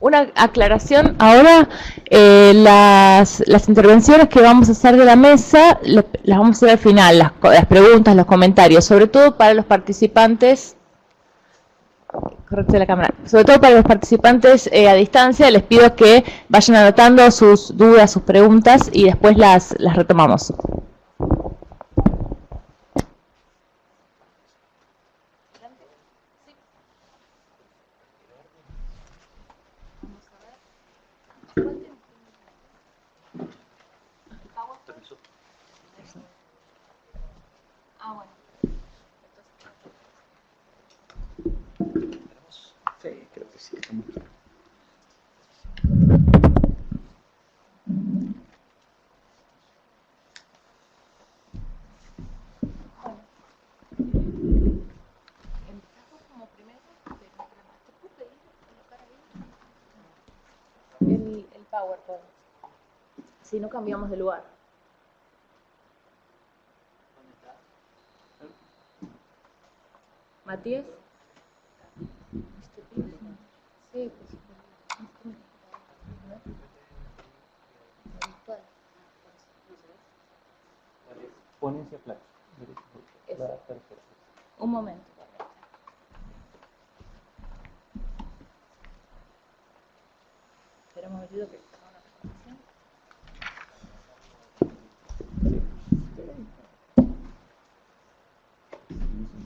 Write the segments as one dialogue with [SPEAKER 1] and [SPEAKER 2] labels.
[SPEAKER 1] Una aclaración, ahora las intervenciones que vamos a hacer de la mesa las vamos a hacer al final, las preguntas, los comentarios, sobre todo para los participantes, correcto la cámara, sobre todo para los participantes a distancia, les pido que vayan anotando sus dudas, sus preguntas y después las retomamos.
[SPEAKER 2] Sí, creo que sí.
[SPEAKER 1] El PowerPoint, si no cambiamos de lugar. Matías. Sí,
[SPEAKER 2] Ponencia Flaxo.
[SPEAKER 1] un momento. Espera un momentito que haga una presentación.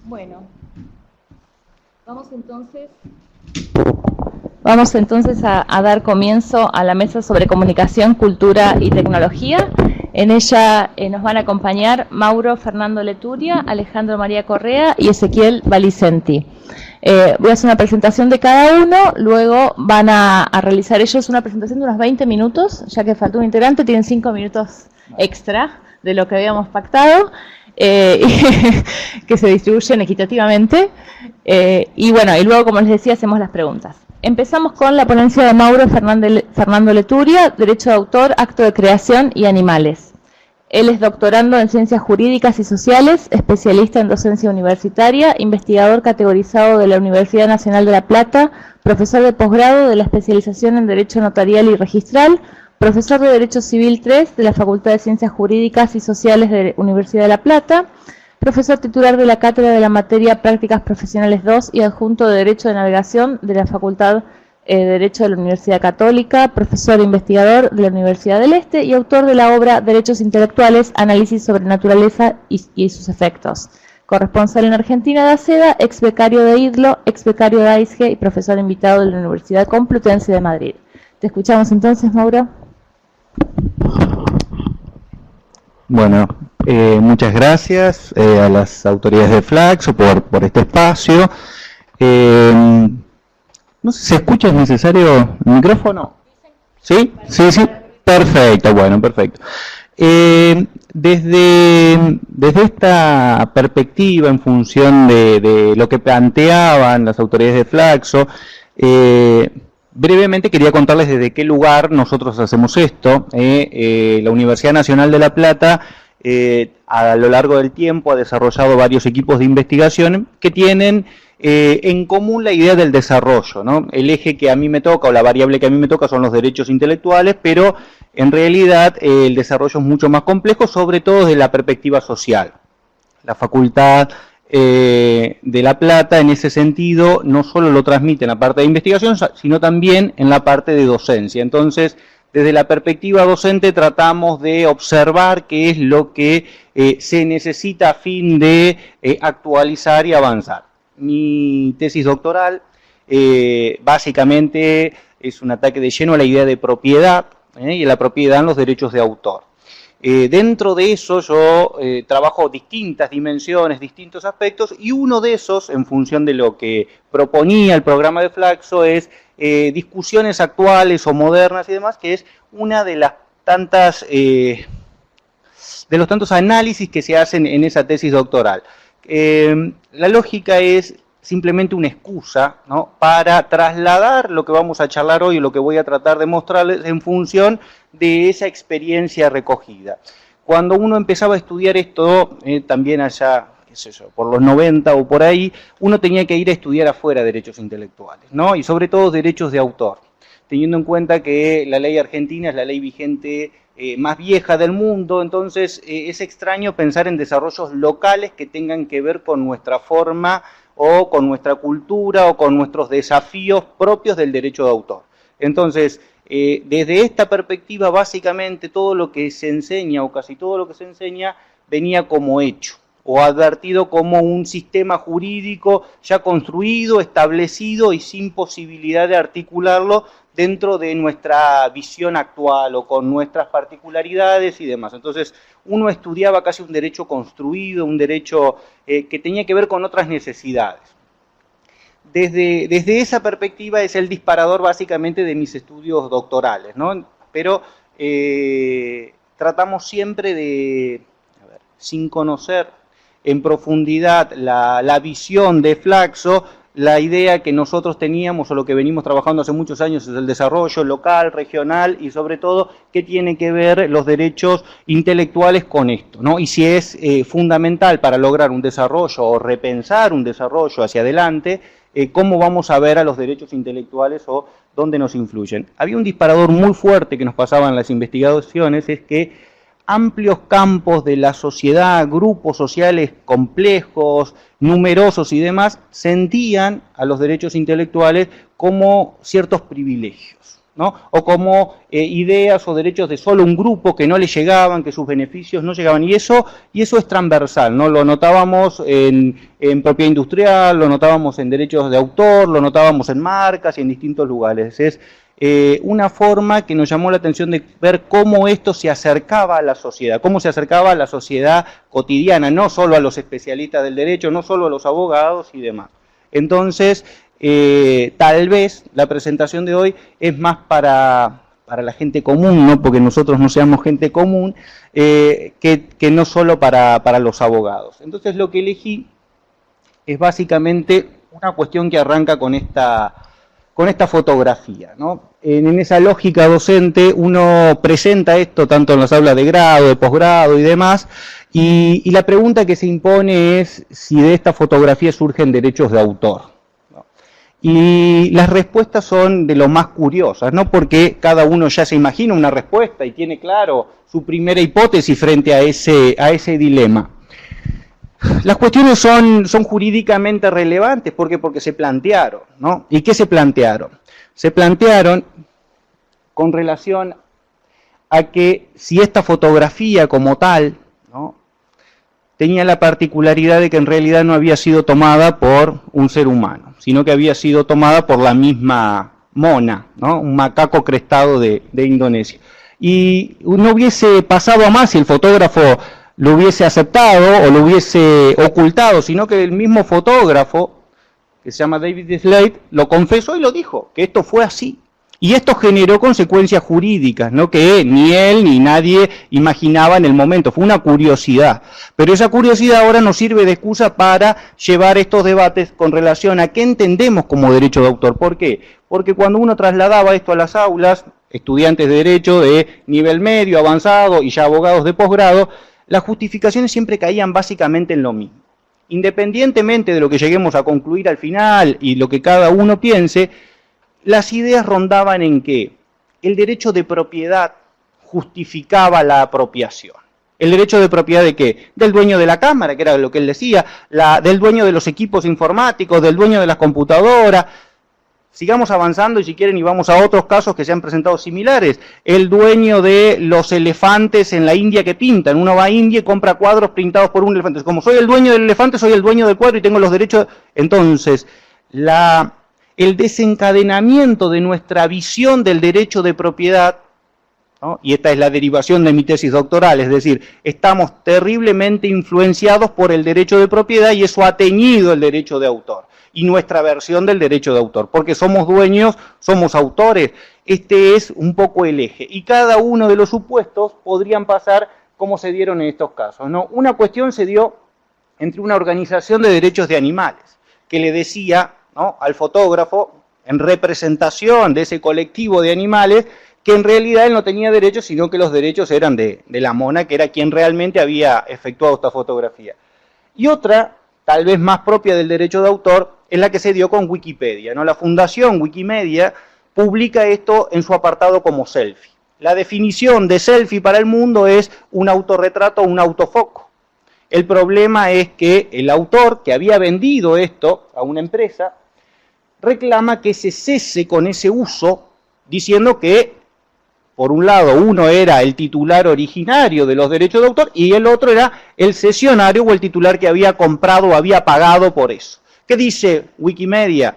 [SPEAKER 1] Bueno, vamos entonces a dar comienzo a la mesa sobre comunicación, cultura y tecnología. En ella nos van a acompañar Mauro Fernando Leturia, Alejandro María Correa y Ezequiel Valicenti. Voy a hacer una presentación de cada uno, luego van a realizar ellos una presentación de unos 20 minutos, ya que faltó un integrante, tienen 5 minutos extra de lo que habíamos pactado, que se distribuyen equitativamente. Y bueno, y luego, como les decía, hacemos las preguntas. Empezamos con la ponencia de Mauro Fernando Leturia, Derecho de Autor, Acto de Creación y Animales. Él es doctorando en Ciencias Jurídicas y Sociales, especialista en docencia universitaria, investigador categorizado de la Universidad Nacional de La Plata, profesor de posgrado de la especialización en Derecho Notarial y Registral, profesor de Derecho Civil 3 de la Facultad de Ciencias Jurídicas y Sociales de la Universidad de La Plata, profesor titular de la Cátedra de la Materia Prácticas Profesionales 2 y adjunto de Derecho de Navegación de la Facultad de Derecho de la Universidad Católica, profesor e investigador de la Universidad del Este y autor de la obra Derechos Intelectuales, Análisis sobre Naturaleza y sus Efectos. Corresponsal en Argentina de ACEDA, ex becario de IDLO, ex becario de AISGE y profesor invitado de la Universidad Complutense de Madrid. Te escuchamos entonces, Mauro.
[SPEAKER 2] Bueno, muchas gracias a las autoridades de Flaxo por este espacio. No sé si se escucha, ¿es necesario el micrófono? ¿Sí? Sí, sí. Perfecto, bueno, perfecto. Desde esta perspectiva, en función de lo que planteaban las autoridades de Flaxo, brevemente quería contarles desde qué lugar nosotros hacemos esto. La Universidad Nacional de La Plata, a lo largo del tiempo, ha desarrollado varios equipos de investigación que tienen en común la idea del desarrollo, ¿no? El eje que a mí me toca, o la variable que a mí me toca, son los derechos intelectuales, pero en realidad el desarrollo es mucho más complejo, sobre todo desde la perspectiva social. La Facultad de La Plata, en ese sentido, no solo lo transmite en la parte de investigación, sino también en la parte de docencia. Entonces, desde la perspectiva docente tratamos de observar qué es lo que se necesita a fin de actualizar y avanzar. Mi tesis doctoral básicamente es un ataque de lleno a la idea de propiedad y a la propiedad en los derechos de autor. Dentro de eso yo trabajo distintas dimensiones, distintos aspectos, y uno de esos, en función de lo que proponía el programa de Flaxo, es discusiones actuales o modernas y demás, que es una de las tantas de los tantos análisis que se hacen en esa tesis doctoral. La lógica es simplemente una excusa, ¿no?, para trasladar lo que vamos a charlar hoy, lo que voy a tratar de mostrarles en función de esa experiencia recogida. Cuando uno empezaba a estudiar esto, también allá, qué sé yo, por los 90 o por ahí, uno tenía que ir a estudiar afuera derechos intelectuales, ¿no?, y sobre todo derechos de autor. teniendo en cuenta que la ley argentina es la ley vigente más vieja del mundo, entonces es extraño pensar en desarrollos locales que tengan que ver con nuestra forma o con nuestra cultura o con nuestros desafíos propios del derecho de autor. Entonces, desde esta perspectiva, básicamente todo lo que se enseña, o casi todo lo que se enseña, venía como hecho, o advertido como un sistema jurídico ya construido, establecido y sin posibilidad de articularlo dentro de nuestra visión actual o con nuestras particularidades y demás. Entonces, uno estudiaba casi un derecho construido, un derecho que tenía que ver con otras necesidades. Desde esa perspectiva es el disparador básicamente de mis estudios doctorales, ¿no? Pero tratamos siempre de, sin conocer en profundidad la visión de Flaxo, la idea que nosotros teníamos o lo que venimos trabajando hace muchos años es el desarrollo local, regional y sobre todo qué tiene que ver los derechos intelectuales con esto, ¿no? Y si es fundamental para lograr un desarrollo o repensar un desarrollo hacia adelante, cómo vamos a ver a los derechos intelectuales o dónde nos influyen. Había un disparador muy fuerte que nos pasaba en las investigaciones, es que amplios campos de la sociedad, grupos sociales complejos, numerosos y demás, sentían a los derechos intelectuales como ciertos privilegios, ¿no? O como ideas o derechos de solo un grupo que no les llegaban, que sus beneficios no llegaban. Y eso es transversal, ¿no? Lo notábamos en propiedad industrial, lo notábamos en derechos de autor, lo notábamos en marcas y en distintos lugares. Es una forma que nos llamó la atención de ver cómo esto se acercaba a la sociedad, cómo se acercaba a la sociedad cotidiana, no solo a los especialistas del derecho, no solo a los abogados y demás. Entonces, tal vez la presentación de hoy es más para la gente común, no porque nosotros no seamos gente común, que no solo para los abogados. Entonces, lo que elegí es básicamente una cuestión que arranca con esta fotografía, ¿no? En esa lógica docente uno presenta esto tanto en las aulas de grado, de posgrado y demás, y la pregunta que se impone es si de esta fotografía surgen derechos de autor, ¿no? Y las respuestas son de lo más curiosas, no porque cada uno ya se imagina una respuesta y tiene claro su primera hipótesis frente a ese dilema. Las cuestiones son jurídicamente relevantes, ¿por qué? Porque se plantearon, ¿no? ¿Y qué se plantearon? Se plantearon con relación a que si esta fotografía como tal, ¿no?, tenía la particularidad de que en realidad no había sido tomada por un ser humano, sino que había sido tomada por la misma mona, ¿no?, un macaco crestado de Indonesia. Y no hubiese pasado a más si el fotógrafo lo hubiese aceptado o lo hubiese ocultado, sino que el mismo fotógrafo, que se llama David Slade, lo confesó y lo dijo, que esto fue así. Y esto generó consecuencias jurídicas, ¿no?, que ni él ni nadie imaginaba en el momento. Fue una curiosidad. Pero esa curiosidad ahora nos sirve de excusa para llevar estos debates con relación a qué entendemos como derecho de autor. ¿Por qué? Porque cuando uno trasladaba esto a las aulas, estudiantes de derecho de nivel medio, avanzado y ya abogados de posgrado, las justificaciones siempre caían básicamente en lo mismo. Independientemente de lo que lleguemos a concluir al final y lo que cada uno piense, las ideas rondaban en que el derecho de propiedad justificaba la apropiación. ¿El derecho de propiedad de qué? Del dueño de la cámara, que era lo que él decía, del dueño de los equipos informáticos, del dueño de las computadoras. Sigamos avanzando y si quieren y vamos a otros casos que se han presentado similares. El dueño de los elefantes en la India que pintan. Uno va a India y compra cuadros pintados por un elefante. Como soy el dueño del elefante, soy el dueño del cuadro y tengo los derechos. Entonces, el desencadenamiento de nuestra visión del derecho de propiedad, ¿no?, y esta es la derivación de mi tesis doctoral, es decir, estamos terriblemente influenciados por el derecho de propiedad y eso ha teñido el derecho de autor. Y nuestra versión del derecho de autor, porque somos dueños, somos autores. Este es un poco el eje. Y cada uno de los supuestos podrían pasar como se dieron en estos casos, ¿no? Una cuestión se dio entre una organización de derechos de animales, que le decía, ¿no?, al fotógrafo, en representación de ese colectivo de animales, que en realidad él no tenía derechos, sino que los derechos eran de la mona, que era quien realmente había efectuado esta fotografía. Y otra, tal vez más propia del derecho de autor, es la que se dio con Wikipedia, ¿no? La fundación Wikimedia publica esto en su apartado como selfie. La definición de selfie para el mundo es un autorretrato o un autofoco. El problema es que el autor que había vendido esto a una empresa reclama que se cese con ese uso, diciendo que, por un lado, uno era el titular originario de los derechos de autor y el otro era el cesionario o el titular que había comprado o había pagado por eso. ¿Qué dice Wikimedia?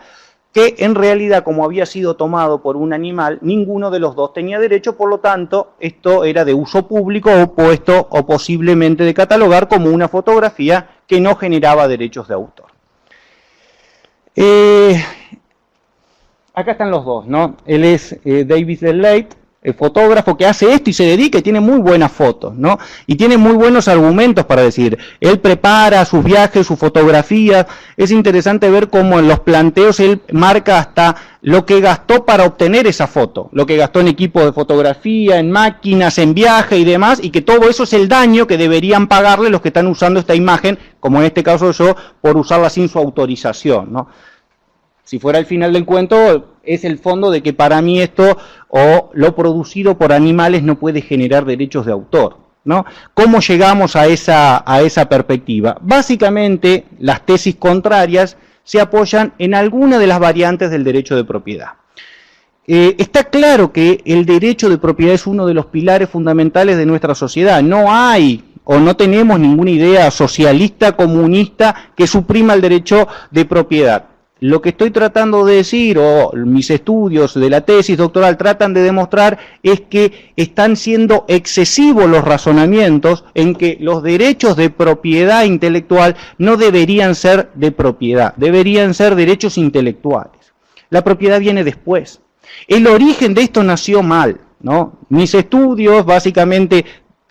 [SPEAKER 2] Que en realidad, como había sido tomado por un animal, ninguno de los dos tenía derecho, por lo tanto, esto era de uso público o puesto o posiblemente de catalogar como una fotografía que no generaba derechos de autor. Acá están los dos, ¿no? Él es David Dellate, el fotógrafo que hace esto y se dedica y tiene muy buenas fotos, ¿no? Y tiene muy buenos argumentos para decir. Él prepara sus viajes, sus fotografías. Es interesante ver cómo en los planteos él marca hasta lo que gastó para obtener esa foto, lo que gastó en equipo de fotografía, en máquinas, en viaje y demás, y que todo eso es el daño que deberían pagarle los que están usando esta imagen, como en este caso yo, por usarla sin su autorización, ¿no? Si fuera el final del cuento, es el fondo de que para mí esto o lo producido por animales no puede generar derechos de autor, ¿no? ¿Cómo llegamos a esa perspectiva? Básicamente, las tesis contrarias se apoyan en alguna de las variantes del derecho de propiedad. Está claro que el derecho de propiedad es uno de los pilares fundamentales de nuestra sociedad. No hay o no tenemos ninguna idea socialista, comunista que suprima el derecho de propiedad. Lo que estoy tratando de decir, o mis estudios de la tesis doctoral tratan de demostrar, es que están siendo excesivos los razonamientos en que los derechos de propiedad intelectual no deberían ser de propiedad, deberían ser derechos intelectuales. La propiedad viene después. El origen de esto nació mal, ¿no? Mis estudios, básicamente,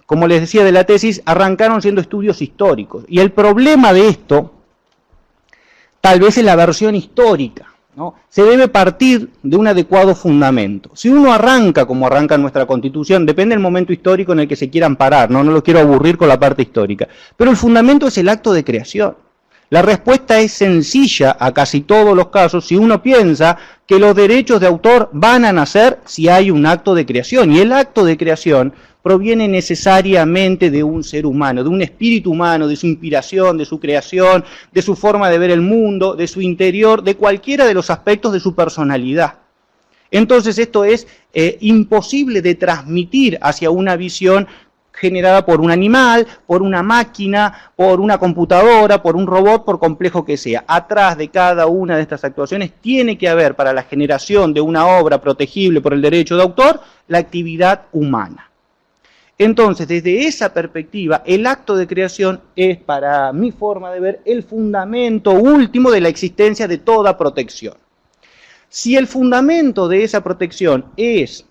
[SPEAKER 2] como les decía de la tesis, arrancaron siendo estudios históricos. Y el problema de esto, tal vez en la versión histórica, ¿no? Se debe partir de un adecuado fundamento. Si uno arranca como arranca nuestra Constitución, depende del momento histórico en el que se quieran parar, no lo quiero aburrir con la parte histórica, pero el fundamento es el acto de creación. La respuesta es sencilla a casi todos los casos si uno piensa que los derechos de autor van a nacer si hay un acto de creación, y el acto de creación proviene necesariamente de un ser humano, de un espíritu humano, de su inspiración, de su creación, de su forma de ver el mundo, de su interior, de cualquiera de los aspectos de su personalidad. Entonces esto es imposible de transmitir hacia una visión generada por un animal, por una máquina, por una computadora, por un robot, por complejo que sea. Atrás de cada una de estas actuaciones tiene que haber, para la generación de una obra protegible por el derecho de autor, la actividad humana. Entonces, desde esa perspectiva, el acto de creación es, para mi forma de ver, el fundamento último de la existencia de toda protección. Si el fundamento de esa protección es,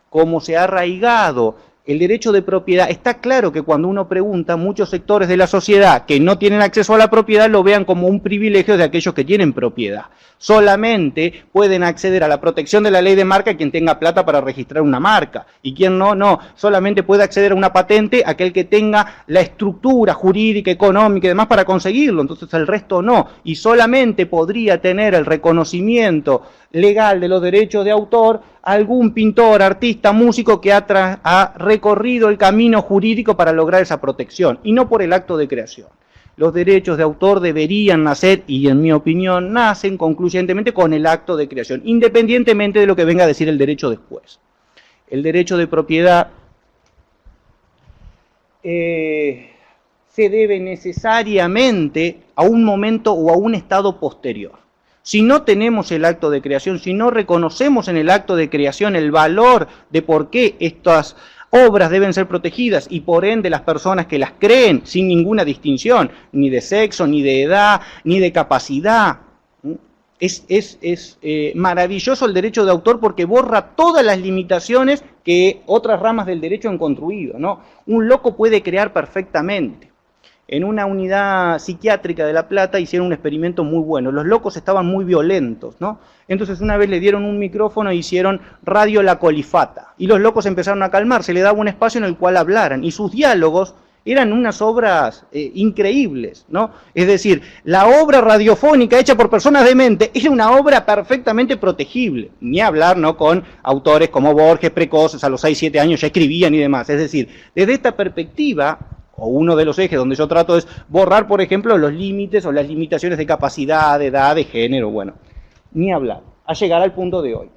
[SPEAKER 2] como se ha arraigado, el derecho de propiedad, está claro que cuando uno pregunta, muchos sectores de la sociedad que no tienen acceso a la propiedad lo vean como un privilegio de aquellos que tienen propiedad. Solamente pueden acceder a la protección de la ley de marca quien tenga plata para registrar una marca. Y quien no. Solamente puede acceder a una patente aquel que tenga la estructura jurídica, económica y demás para conseguirlo. Entonces el resto no. Y solamente podría tener el reconocimiento legal de los derechos de autor algún pintor, artista, músico que ha recorrido el camino jurídico para lograr esa protección, y no por el acto de creación. Los derechos de autor deberían nacer, y en mi opinión nacen concluyentemente con el acto de creación, independientemente de lo que venga a decir el derecho después. El derecho de propiedad se debe necesariamente a un momento o a un estado posterior. Si no tenemos el acto de creación, si no reconocemos en el acto de creación el valor de por qué estas obras deben ser protegidas y por ende las personas que las creen sin ninguna distinción, ni de sexo, ni de edad, ni de capacidad. Es maravilloso el derecho de autor porque borra todas las limitaciones que otras ramas del derecho han construido, ¿no? Un loco puede crear perfectamente. En una unidad psiquiátrica de La Plata hicieron un experimento muy bueno. Los locos estaban muy violentos, ¿no? Entonces una vez le dieron un micrófono e hicieron radio la colifata. Y los locos empezaron a calmarse, le daba un espacio en el cual hablaran. Y sus diálogos eran unas obras increíbles, ¿no? Es decir, la obra radiofónica hecha por personas dementes era una obra perfectamente protegible, ni hablar, ¿no?, con autores como Borges, precoces, a los 6, 7 años ya escribían y demás. Es decir, desde esta perspectiva, o uno de los ejes donde yo trato es borrar, por ejemplo, los límites o las limitaciones de capacidad, de edad, de género, bueno, ni hablar, a llegar al punto de hoy.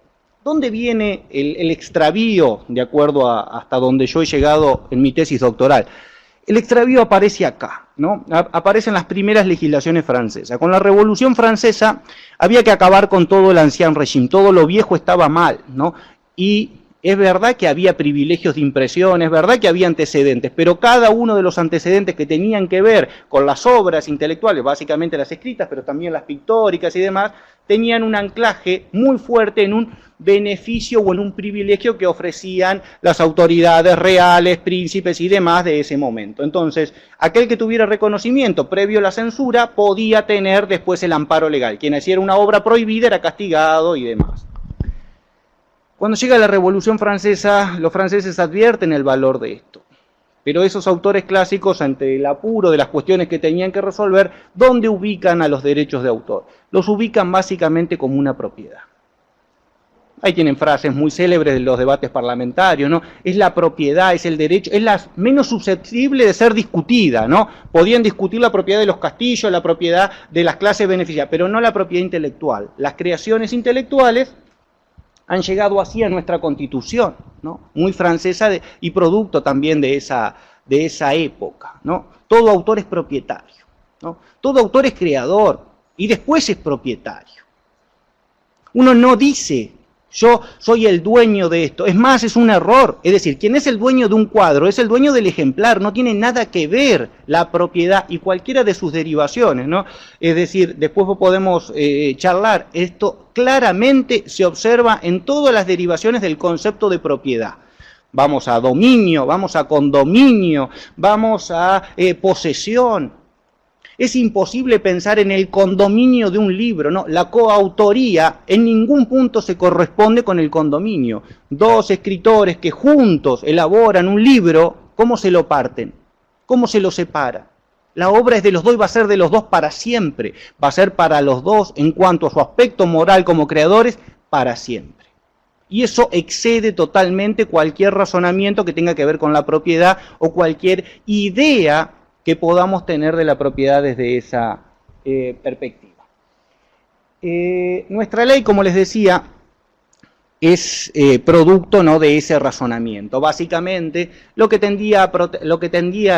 [SPEAKER 2] ¿Dónde viene el extravío, de acuerdo hasta donde yo he llegado en mi tesis doctoral? El extravío aparece acá, ¿no? Aparece en las primeras legislaciones francesas. Con la Revolución Francesa había que acabar con todo el ancien régime, todo lo viejo estaba mal, ¿no? Y es verdad que había privilegios de impresión, es verdad que había antecedentes, pero cada uno de los antecedentes que tenían que ver con las obras intelectuales, básicamente las escritas, pero también las pictóricas y demás, tenían un anclaje muy fuerte en un beneficio o en un privilegio que ofrecían las autoridades reales, príncipes y demás de ese momento. Entonces, aquel que tuviera reconocimiento previo a la censura podía tener después el amparo legal. Quien hiciera una obra prohibida era castigado y demás. Cuando llega la Revolución Francesa, los franceses advierten el valor de esto. Pero esos autores clásicos, ante el apuro de las cuestiones que tenían que resolver, ¿dónde ubican a los derechos de autor? Los ubican básicamente como una propiedad. Ahí tienen frases muy célebres de los debates parlamentarios, ¿no? Es la propiedad, es el derecho, es la menos susceptible de ser discutida, ¿no? Podían discutir la propiedad de los castillos, la propiedad de las clases beneficiadas, pero no la propiedad intelectual. Las creaciones intelectuales han llegado así a nuestra Constitución, ¿no? Muy francesa y producto también de esa época, ¿no? Todo autor es propietario, ¿no? Todo autor es creador y después es propietario. Uno no dice, yo soy el dueño de esto, es más, es un error. Es decir, quien es el dueño de un cuadro es el dueño del ejemplar, no tiene nada que ver la propiedad y cualquiera de sus derivaciones, ¿no? Es decir, después podemos charlar, esto claramente se observa en todas las derivaciones del concepto de propiedad. Vamos a dominio, vamos a condominio, vamos a posesión. Es imposible pensar en el condominio de un libro, ¿no? La coautoría en ningún punto se corresponde con el condominio. Dos escritores que juntos elaboran un libro, ¿cómo se lo parten? ¿Cómo se lo separa? La obra es de los dos y va a ser de los dos para siempre. Va a ser para los dos en cuanto a su aspecto moral como creadores, para siempre. Y eso excede totalmente cualquier razonamiento que tenga que ver con la propiedad o cualquier idea que podamos tener de la propiedad desde esa perspectiva. Nuestra ley, como les decía, es producto, ¿no?, de ese razonamiento. Básicamente, lo que tendía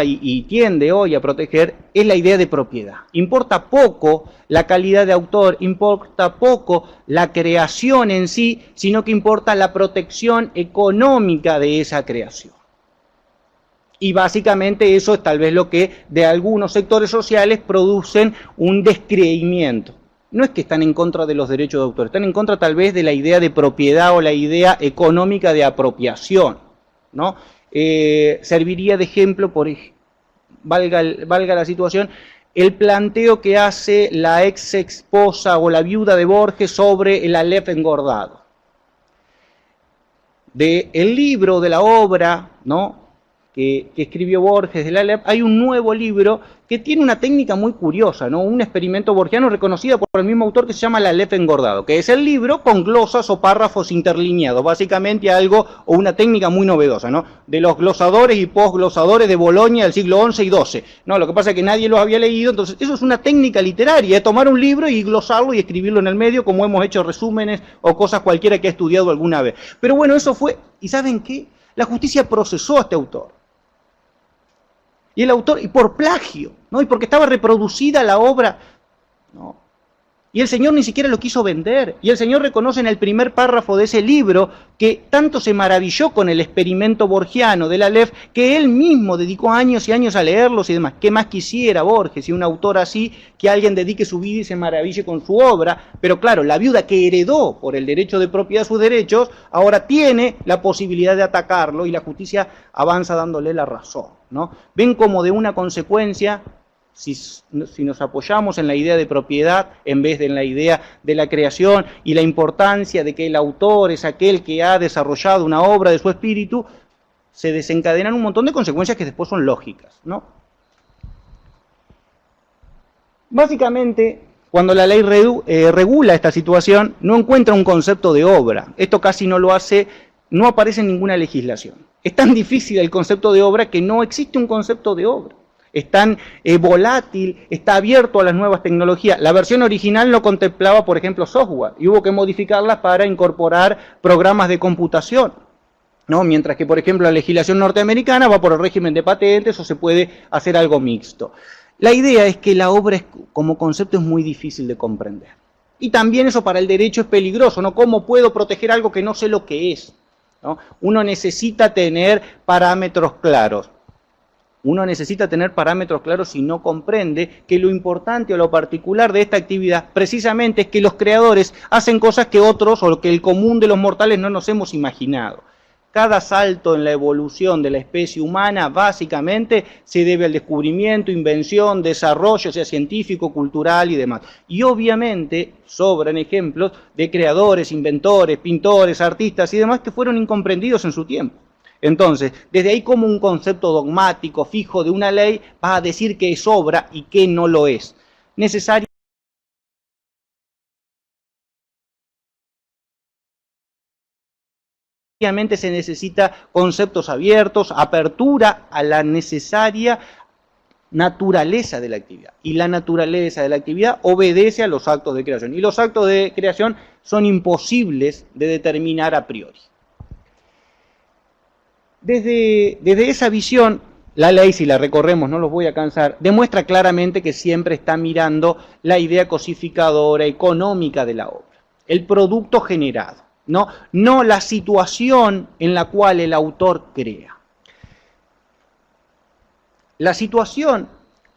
[SPEAKER 2] y tiende hoy a proteger es la idea de propiedad. Importa poco la calidad de autor, importa poco la creación en sí, sino que importa la protección económica de esa creación. Y básicamente eso es tal vez lo que de algunos sectores sociales producen un descreimiento. No es que están en contra de los derechos de autor, están en contra tal vez de la idea de propiedad o la idea económica de apropiación, ¿no? Serviría de ejemplo, valga la situación, el planteo que hace la ex esposa o la viuda de Borges sobre el Aleph engordado. Del libro, de la obra, ¿no?, que escribió Borges del Aleph, hay un nuevo libro que tiene una técnica muy curiosa, ¿no? Un experimento borgiano reconocido por el mismo autor que se llama el Aleph engordado, que es el libro con glosas o párrafos interlineados, básicamente algo o una técnica muy novedosa, ¿no? De los glosadores y posglosadores de Bolonia del siglo XI y XII. No, lo que pasa es que nadie los había leído, entonces eso es una técnica literaria, es tomar un libro y glosarlo y escribirlo en el medio, como hemos hecho resúmenes o cosas cualquiera que ha estudiado alguna vez. Pero bueno, eso fue, ¿y saben qué? La justicia procesó a este autor. Y el autor, y por plagio, ¿no? Y porque estaba reproducida la obra, ¿no? Y el señor ni siquiera lo quiso vender. Y el señor reconoce en el primer párrafo de ese libro que tanto se maravilló con el experimento borgiano del Aleph que él mismo dedicó años y años a leerlos y demás. ¿Qué más quisiera Borges y un autor así que alguien dedique su vida y se maraville con su obra? Pero claro, la viuda que heredó por el derecho de propiedad sus derechos, ahora tiene la posibilidad de atacarlo y la justicia avanza dándole la razón, ¿no? Ven como de una consecuencia, si nos apoyamos en la idea de propiedad en vez de en la idea de la creación y la importancia de que el autor es aquel que ha desarrollado una obra de su espíritu, se desencadenan un montón de consecuencias que después son lógicas, ¿no? Básicamente, cuando la ley regula esta situación, no encuentra un concepto de obra. Esto casi no lo hace, no aparece en ninguna legislación. Es tan difícil el concepto de obra que no existe un concepto de obra. Es tan volátil, está abierto a las nuevas tecnologías. La versión original no contemplaba, por ejemplo, software, y hubo que modificarla para incorporar programas de computación, ¿no? Mientras que, por ejemplo, la legislación norteamericana va por el régimen de patentes o se puede hacer algo mixto. La idea es que la obra como concepto es muy difícil de comprender. Y también eso para el derecho es peligroso, ¿no? ¿Cómo puedo proteger algo que no sé lo que es? ¿No? Uno necesita tener parámetros claros. Uno necesita tener parámetros claros si no comprende que lo importante o lo particular de esta actividad precisamente es que los creadores hacen cosas que otros o que el común de los mortales no nos hemos imaginado. Cada salto en la evolución de la especie humana básicamente se debe al descubrimiento, invención, desarrollo, sea científico, cultural y demás. Y obviamente sobran ejemplos de creadores, inventores, pintores, artistas y demás que fueron incomprendidos en su tiempo. Entonces, desde ahí como un concepto dogmático, fijo de una ley, va a decir que es obra y que no lo es. Necesariamente se necesita conceptos abiertos, apertura a la necesaria naturaleza de la actividad. Y la naturaleza de la actividad obedece a los actos de creación. Y los actos de creación son imposibles de determinar a priori. Desde esa visión, la ley, si la recorremos, no los voy a cansar, demuestra claramente que siempre está mirando la idea cosificadora, económica de la obra, el producto generado, no la situación en la cual el autor crea. La situación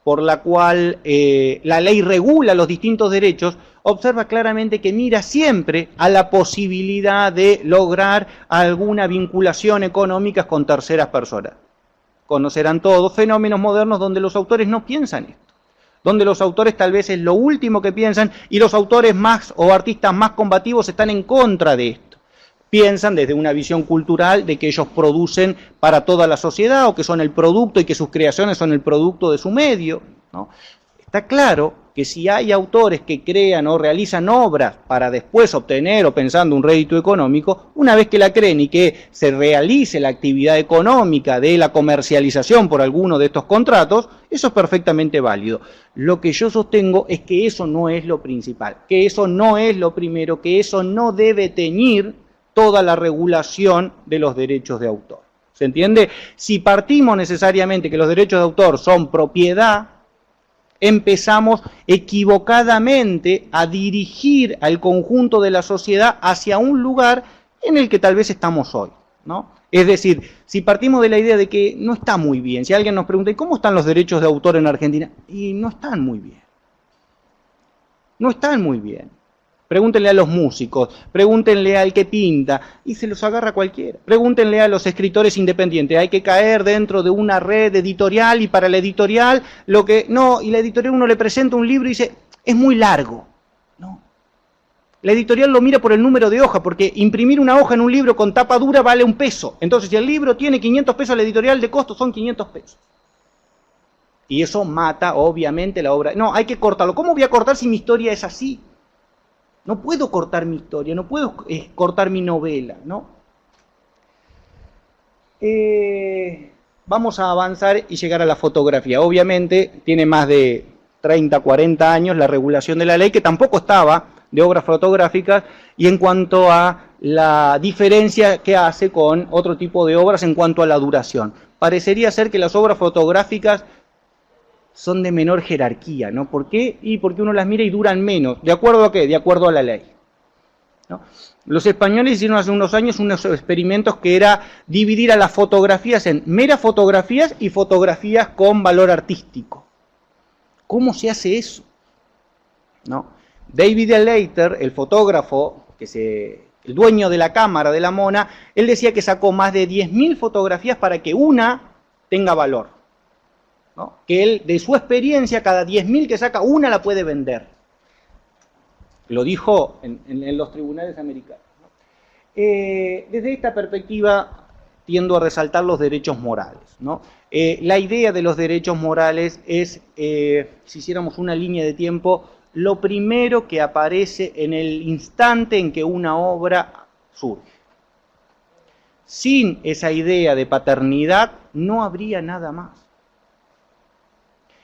[SPEAKER 2] por la cual la ley regula los distintos derechos, observa claramente que mira siempre a la posibilidad de lograr alguna vinculación económica con terceras personas. Conocerán todos fenómenos modernos donde los autores no piensan esto, donde los autores tal vez es lo último que piensan y los autores más o artistas más combativos están en contra de esto. Piensan desde una visión cultural de que ellos producen para toda la sociedad o que son el producto y que sus creaciones son el producto de su medio, ¿no? Está claro que si hay autores que crean o realizan obras para después obtener o pensando un rédito económico, una vez que la creen y que se realice la actividad económica de la comercialización por alguno de estos contratos, eso es perfectamente válido. Lo que yo sostengo es que eso no es lo principal, que eso no es lo primero, que eso no debe teñir toda la regulación de los derechos de autor. ¿Se entiende? Si partimos necesariamente que los derechos de autor son propiedad, empezamos equivocadamente a dirigir al conjunto de la sociedad hacia un lugar en el que tal vez estamos hoy, ¿no? Es decir, si partimos de la idea de que no está muy bien, si alguien nos pregunta, ¿y cómo están los derechos de autor en Argentina? Y no están muy bien. No están muy bien. Pregúntenle a los músicos, pregúntenle al que pinta, y se los agarra cualquiera. Pregúntenle a los escritores independientes, hay que caer dentro de una red editorial, y para la editorial, y la editorial uno le presenta un libro y dice, es muy largo. No. La editorial lo mira por el número de hoja, porque imprimir una hoja en un libro con tapa dura vale $1. Entonces, si el libro tiene 500 pesos, la editorial de costo son 500 pesos. Y eso mata, obviamente, la obra. No, hay que cortarlo. ¿Cómo voy a cortar si mi historia es así? No puedo cortar mi historia, no puedo cortar mi novela, ¿no? Vamos a avanzar y llegar a la fotografía. Obviamente tiene más de 30, 40 años la regulación de la ley, que tampoco estaba de obras fotográficas, y en cuanto a la diferencia que hace con otro tipo de obras en cuanto a la duración. Parecería ser que las obras fotográficas son de menor jerarquía, ¿no? ¿Por qué? Y porque uno las mira y duran menos. ¿De acuerdo a qué? De acuerdo a la ley, ¿no? Los españoles hicieron hace unos años unos experimentos que era dividir a las fotografías en meras fotografías y fotografías con valor artístico. ¿Cómo se hace eso? ¿No? David Leiter, el fotógrafo, el dueño de la cámara de la Mona, él decía que sacó más de 10.000 fotografías para que una tenga valor, ¿no? Que él, de su experiencia, cada 10.000 que saca, una la puede vender. Lo dijo en los tribunales americanos, ¿no? Desde esta perspectiva, tiendo a resaltar los derechos morales, ¿no? La idea de los derechos morales es, si hiciéramos una línea de tiempo, lo primero que aparece en el instante en que una obra surge. Sin esa idea de paternidad no habría nada más.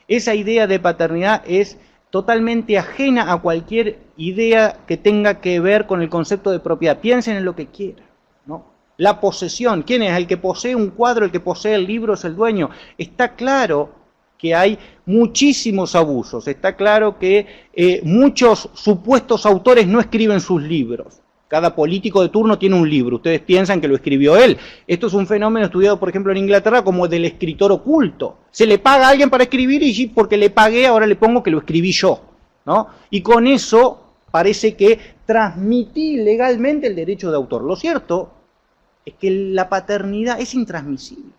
[SPEAKER 2] Esa idea de paternidad es totalmente ajena a cualquier idea que tenga que ver con el concepto de propiedad. Piensen en lo que quieran, ¿no? La posesión, ¿quién es? El que posee un cuadro, el que posee el libro es el dueño. Está claro que hay muchísimos abusos, está claro que muchos supuestos autores no escriben sus libros. Cada político de turno tiene un libro, ustedes piensan que lo escribió él. Esto es un fenómeno estudiado, por ejemplo, en Inglaterra como del escritor oculto. Se le paga a alguien para escribir y porque le pagué ahora le pongo que lo escribí yo, ¿no? Y con eso parece que transmití legalmente el derecho de autor. Lo cierto es que la paternidad es intransmisible.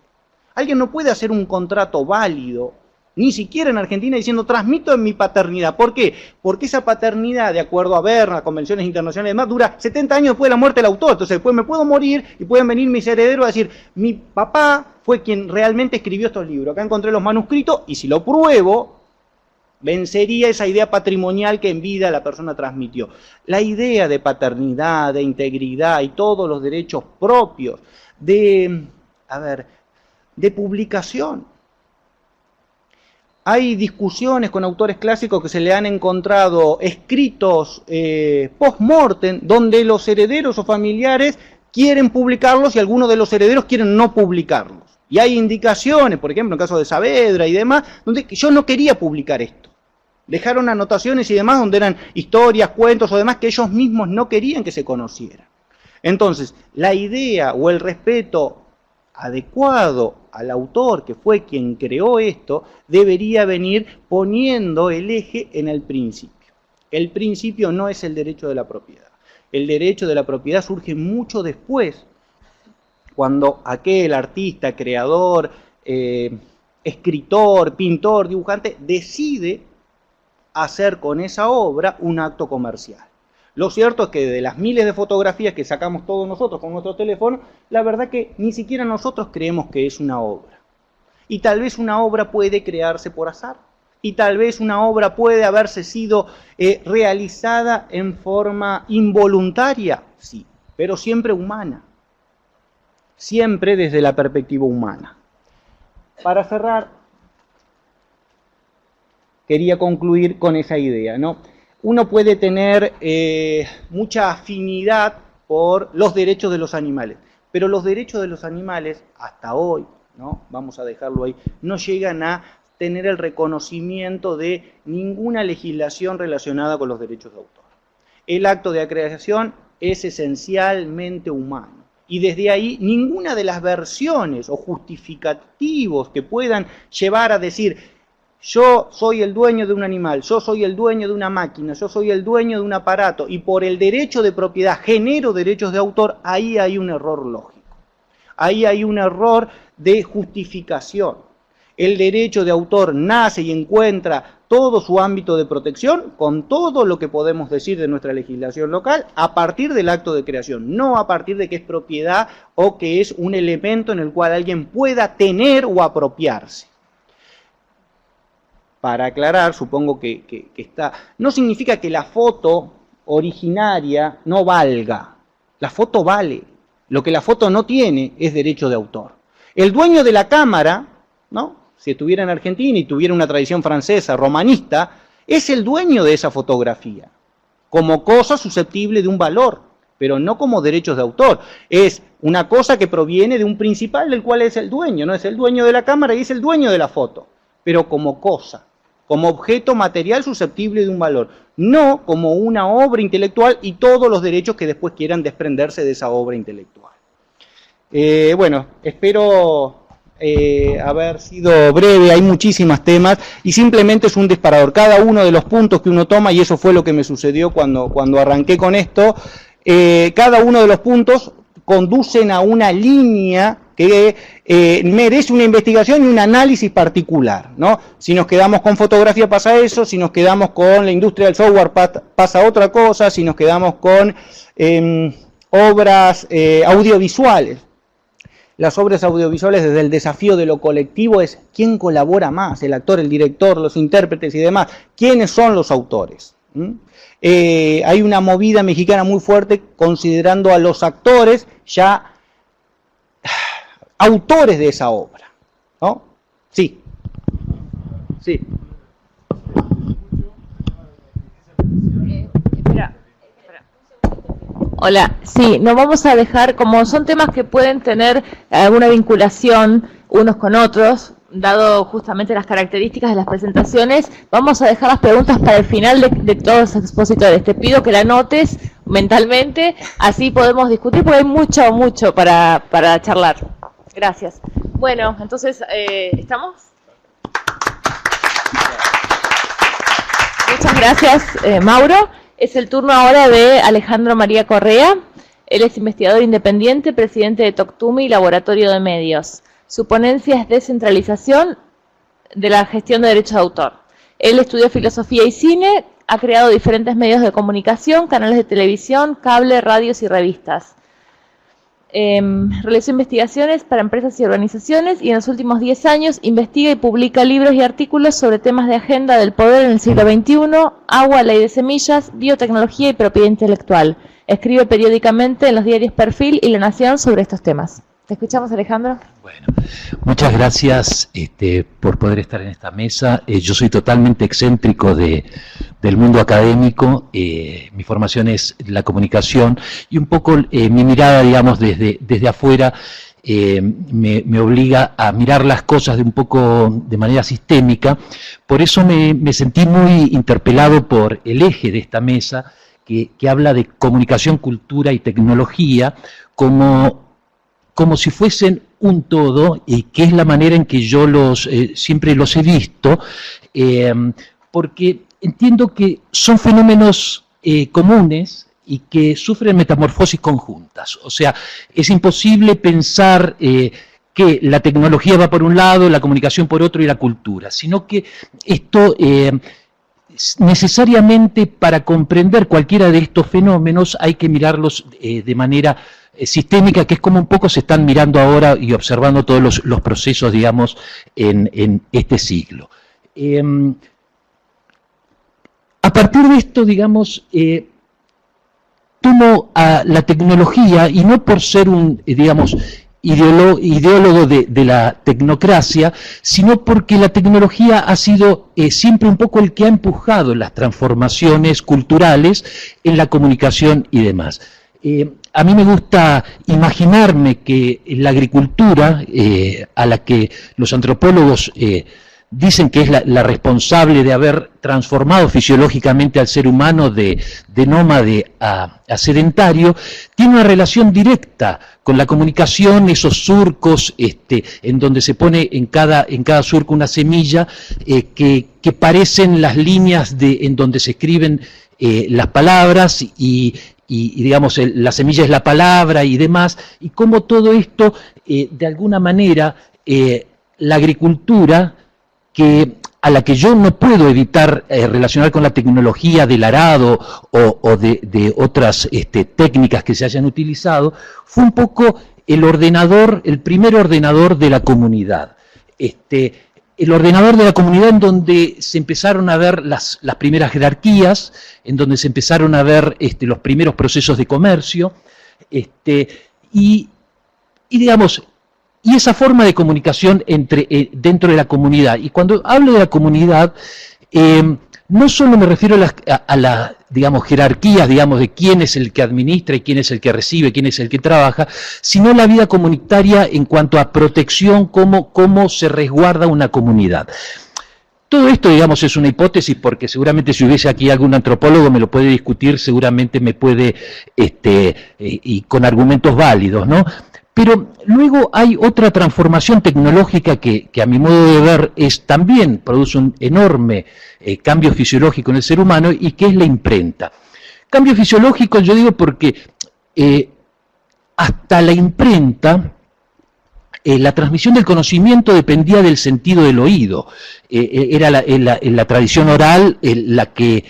[SPEAKER 2] Alguien no puede hacer un contrato válido, ni siquiera en Argentina, diciendo transmito en mi paternidad. ¿Por qué? Porque esa paternidad, de acuerdo a Berna, convenciones internacionales y demás, dura 70 años después de la muerte del autor. Entonces después me puedo morir y pueden venir mis herederos a decir, mi papá fue quien realmente escribió estos libros. Acá encontré los manuscritos y si lo pruebo, vencería esa idea patrimonial que en vida la persona transmitió. La idea de paternidad, de integridad y todos los derechos propios, de publicación. Hay discusiones con autores clásicos que se le han encontrado escritos post-mortem donde los herederos o familiares quieren publicarlos y algunos de los herederos quieren no publicarlos. Y hay indicaciones, por ejemplo, en el caso de Saavedra y demás, donde yo no quería publicar esto. Dejaron anotaciones y demás donde eran historias, cuentos o demás que ellos mismos no querían que se conocieran. Entonces, la idea o el respeto adecuado al autor, que fue quien creó esto, debería venir poniendo el eje en el principio. El principio no es el derecho de la propiedad. El derecho de la propiedad surge mucho después, cuando aquel artista, creador, escritor, pintor, dibujante, decide hacer con esa obra un acto comercial. Lo cierto es que de las miles de fotografías que sacamos todos nosotros con nuestro teléfono, la verdad que ni siquiera nosotros creemos que es una obra. Y tal vez una obra puede crearse por azar. Y tal vez una obra puede haberse sido realizada en forma involuntaria, sí, pero siempre humana. Siempre desde la perspectiva humana. Para cerrar, quería concluir con esa idea, ¿no? Uno puede tener mucha afinidad por los derechos de los animales, pero los derechos de los animales, hasta hoy, ¿no? Vamos a dejarlo ahí, no llegan a tener el reconocimiento de ninguna legislación relacionada con los derechos de autor. El acto de acreación es esencialmente humano, y desde ahí ninguna de las versiones o justificativos que puedan llevar a decir yo soy el dueño de un animal, yo soy el dueño de una máquina, yo soy el dueño de un aparato y por el derecho de propiedad genero derechos de autor, ahí hay un error lógico. Ahí hay un error de justificación. El derecho de autor nace y encuentra todo su ámbito de protección con todo lo que podemos decir de nuestra legislación local a partir del acto de creación, no a partir de que es propiedad o que es un elemento en el cual alguien pueda tener o apropiarse. Para aclarar, supongo que está... No significa que la foto originaria no valga. La foto vale. Lo que la foto no tiene es derecho de autor. El dueño de la cámara, ¿no? Si estuviera en Argentina y tuviera una tradición francesa, romanista, es el dueño de esa fotografía. Como cosa susceptible de un valor, pero no como derechos de autor. Es una cosa que proviene de un principal del cual es el dueño. No es el dueño de la cámara y es el dueño de la foto. Pero como cosa. Como objeto material susceptible de un valor, no como una obra intelectual y todos los derechos que después quieran desprenderse de esa obra intelectual. Bueno, espero haber sido breve, hay muchísimos temas y simplemente es un disparador. Cada uno de los puntos que uno toma, y eso fue lo que me sucedió cuando arranqué con esto, cada uno de los puntos conducen a una línea que merece una investigación y un análisis particular, ¿no? Si nos quedamos con fotografía pasa eso, si nos quedamos con la industria del software pasa otra cosa, si nos quedamos con obras audiovisuales. las obras audiovisuales desde el desafío de lo colectivo es quién colabora más, el actor, el director, los intérpretes y demás, quiénes son los autores. Hay una movida mexicana muy fuerte considerando a los actores ya autores de esa obra, ¿no? Sí. Sí.
[SPEAKER 1] Hola, sí, nos vamos a dejar, como son temas que pueden tener alguna vinculación unos con otros, dado justamente las características de las presentaciones, vamos a dejar las preguntas para el final de todos los expositores. Te pido que la anotes mentalmente, así podemos discutir, porque hay mucho para charlar. Gracias. Bueno, entonces, ¿estamos? Muchas gracias, Mauro. Es el turno ahora de Alejandro María Correa. Él es investigador independiente, presidente de Toctumi, Laboratorio de Medios. Su ponencia es Descentralización de la Gestión de Derechos de Autor. Él estudió filosofía y cine, ha creado diferentes medios de comunicación, canales de televisión, cable, radios y revistas. Realizó investigaciones para empresas y organizaciones y en los últimos 10 años investiga y publica libros y artículos sobre temas de agenda del poder en el siglo XXI, agua, ley de semillas, biotecnología y propiedad intelectual. Escribe periódicamente en los diarios Perfil y La Nación sobre estos temas. ¿Te escuchamos, Alejandro?
[SPEAKER 3] Bueno, muchas gracias por poder estar en esta mesa. Yo soy totalmente excéntrico del mundo académico. Mi formación es la comunicación y un poco mi mirada, digamos, desde afuera me obliga a mirar las cosas de manera sistémica. Por eso me sentí muy interpelado por el eje de esta mesa que habla de comunicación, cultura y tecnología como si fuesen un todo, y que es la manera en que yo siempre los he visto, porque entiendo que son fenómenos comunes y que sufren metamorfosis conjuntas. O sea, es imposible pensar que la tecnología va por un lado, la comunicación por otro y la cultura, sino que esto necesariamente para comprender cualquiera de estos fenómenos hay que mirarlos de manera sistémica, que es como un poco se están mirando ahora y observando todos los procesos, digamos, en este siglo. A partir de esto, digamos, tomo a la tecnología, y no por ser un, digamos, ideólogo de la tecnocracia, sino porque la tecnología ha sido siempre un poco el que ha empujado las transformaciones culturales en la comunicación y demás. A mí me gusta imaginarme que la agricultura, a la que los antropólogos dicen que es la responsable de haber transformado fisiológicamente al ser humano de nómade a sedentario, tiene una relación directa con la comunicación, esos surcos en donde se pone en cada surco una semilla que parecen las líneas en donde se escriben las palabras y digamos, la semilla es la palabra y demás, y cómo todo esto, de alguna manera, la agricultura, a la que yo no puedo evitar relacionar con la tecnología del arado o de otras técnicas que se hayan utilizado, fue un poco el primer ordenador de la comunidad. El ordenador de la comunidad en donde se empezaron a ver las primeras jerarquías, en donde se empezaron a ver los primeros procesos de comercio, y digamos, y esa forma de comunicación dentro de la comunidad. Y cuando hablo de la comunidad, no solo me refiero a las digamos, jerarquías, digamos, de quién es el que administra y quién es el que recibe, quién es el que trabaja, sino la vida comunitaria en cuanto a protección, cómo se resguarda una comunidad. Todo esto, digamos, es una hipótesis, porque seguramente si hubiese aquí algún antropólogo me lo puede discutir, seguramente me puede, y con argumentos válidos, ¿no? Pero luego hay otra transformación tecnológica que a mi modo de ver también produce un enorme cambio fisiológico en el ser humano, y que es la imprenta. Cambio fisiológico, yo digo, porque hasta la imprenta la transmisión del conocimiento dependía del sentido del oído. Era la tradición oral la que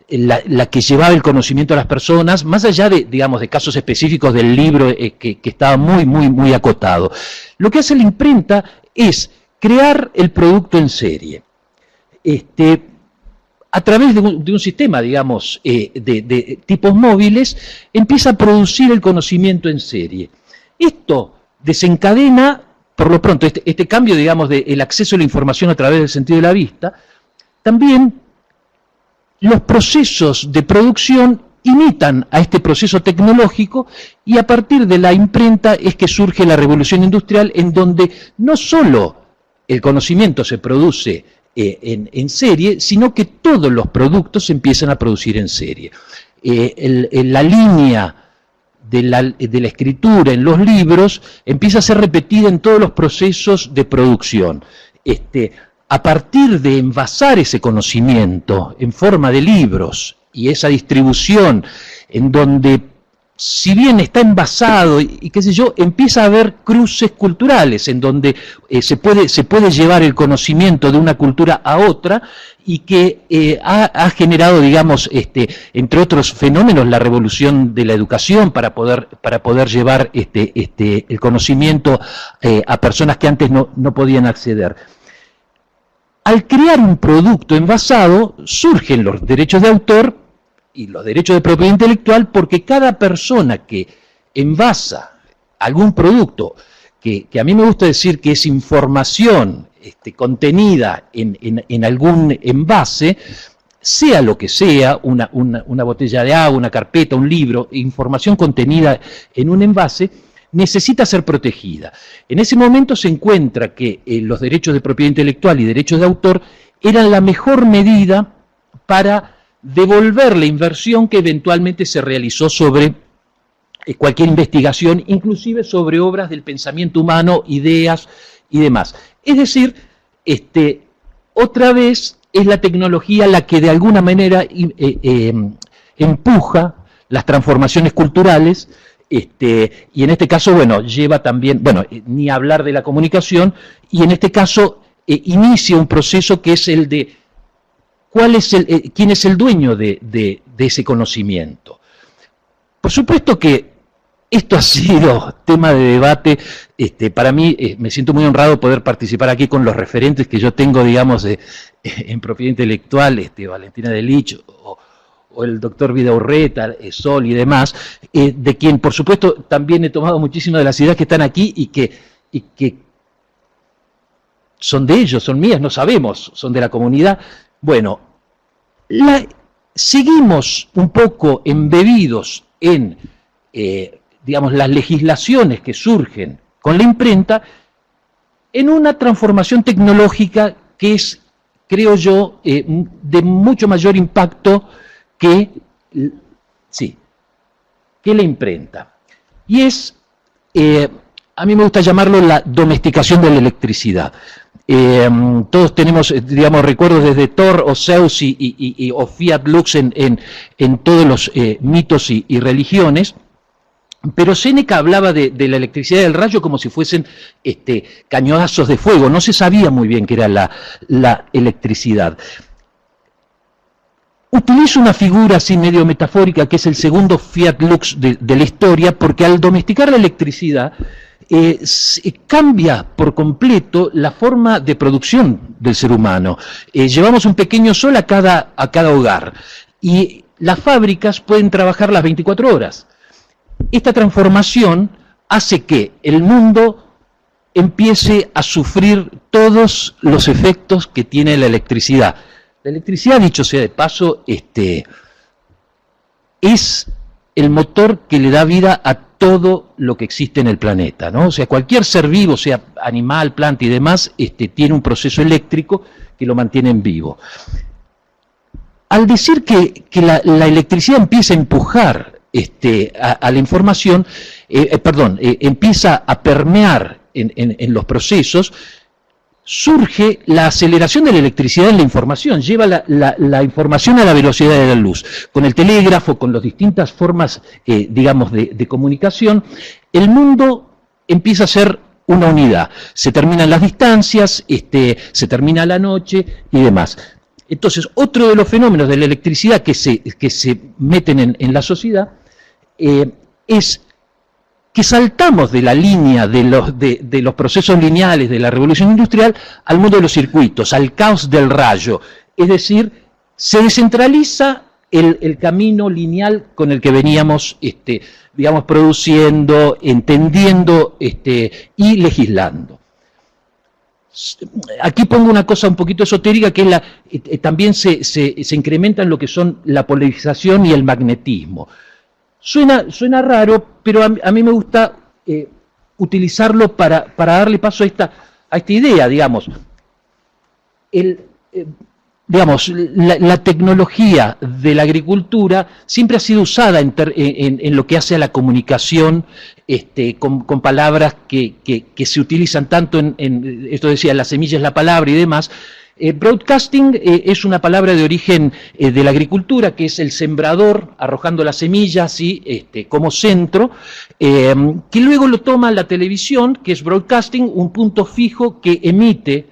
[SPEAKER 3] la que llevaba el conocimiento a las personas, más allá de, digamos, de casos específicos del libro que estaba muy acotado. Lo que hace la imprenta es crear el producto en serie. A través de un sistema, digamos, de tipos móviles, empieza a producir el conocimiento en serie. Esto desencadena, por lo pronto, este cambio, digamos, del acceso a la información a través del sentido de la vista. También los procesos de producción imitan a este proceso tecnológico, y a partir de la imprenta es que surge la revolución industrial, en donde no solo el conocimiento se produce en serie, sino que todos los productos se empiezan a producir en serie. La línea de la escritura en los libros empieza a ser repetida en todos los procesos de producción. A partir de envasar ese conocimiento en forma de libros y esa distribución en donde, si bien está envasado y qué sé yo, empieza a haber cruces culturales en donde se puede llevar el conocimiento de una cultura a otra, y que ha generado, digamos, entre otros fenómenos, la revolución de la educación para poder llevar el conocimiento a personas que antes no podían acceder. Al crear un producto envasado, surgen los derechos de autor y los derechos de propiedad intelectual, porque cada persona que envasa algún producto, que a mí me gusta decir que es información contenida en algún envase, sea lo que sea, una botella de agua, una carpeta, un libro, información contenida en un envase, necesita ser protegida. En ese momento se encuentra que los derechos de propiedad intelectual y derechos de autor eran la mejor medida para devolver la inversión que eventualmente se realizó sobre cualquier investigación, inclusive sobre obras del pensamiento humano, ideas y demás. Es decir, otra vez es la tecnología la que de alguna manera empuja las transformaciones culturales, y en este caso, bueno, lleva también, bueno, ni hablar de la comunicación, y en este caso inicia un proceso que es el de quién es el dueño de ese conocimiento. Por supuesto que esto ha sido tema de debate. Para mí, me siento muy honrado poder participar aquí con los referentes que yo tengo, digamos, en propiedad intelectual, Valentina Delich o el doctor Vidaurreta, Sol y demás, de quien, por supuesto, también he tomado muchísimas de las ideas que están aquí y que son de ellos, son mías, no sabemos, son de la comunidad. Bueno, seguimos un poco embebidos en, digamos, las legislaciones que surgen con la imprenta, en una transformación tecnológica que es, creo yo, de mucho mayor impacto que la imprenta. Y es, a mí me gusta llamarlo la domesticación de la electricidad. Todos tenemos, digamos, recuerdos desde Thor o Zeus o Fiat Lux en todos los mitos y religiones, pero Séneca hablaba de la electricidad del rayo como si fuesen cañonazos de fuego. No se sabía muy bien qué era la electricidad. Utilizo una figura así medio metafórica, que es el segundo Fiat Lux de la historia, porque al domesticar la electricidad cambia por completo la forma de producción del ser humano. Llevamos un pequeño sol a cada hogar, y las fábricas pueden trabajar las 24 horas. Esta transformación hace que el mundo empiece a sufrir todos los efectos que tiene la electricidad. La electricidad, dicho sea de paso, es el motor que le da vida a todo lo que existe en el planeta, ¿no? O sea, cualquier ser vivo, sea animal, planta y demás, tiene un proceso eléctrico que lo mantiene en vivo. Al decir que la electricidad empieza a empujar a la información, empieza a permear en los procesos, surge la aceleración de la electricidad en la información, lleva la información a la velocidad de la luz. Con el telégrafo, con las distintas formas, digamos, de comunicación, el mundo empieza a ser una unidad. Se terminan las distancias, se termina la noche y demás. Entonces, otro de los fenómenos de la electricidad que se meten en la sociedad es que saltamos de la línea de los procesos lineales de la revolución industrial al mundo de los circuitos, al caos del rayo. Es decir, se descentraliza el camino lineal con el que veníamos, digamos, produciendo, entendiendo y legislando. Aquí pongo una cosa un poquito esotérica, que es también se incrementa en lo que son la polarización y el magnetismo. Suena raro, pero a mí me gusta utilizarlo para darle paso a esta idea, digamos. La tecnología de la agricultura siempre ha sido usada en lo que hace a la comunicación, con palabras que se utilizan tanto esto decía, la semilla es la palabra y demás. Broadcasting es una palabra de origen de la agricultura, que es el sembrador arrojando la semilla así, como centro, que luego lo toma la televisión, que es broadcasting, un punto fijo que emite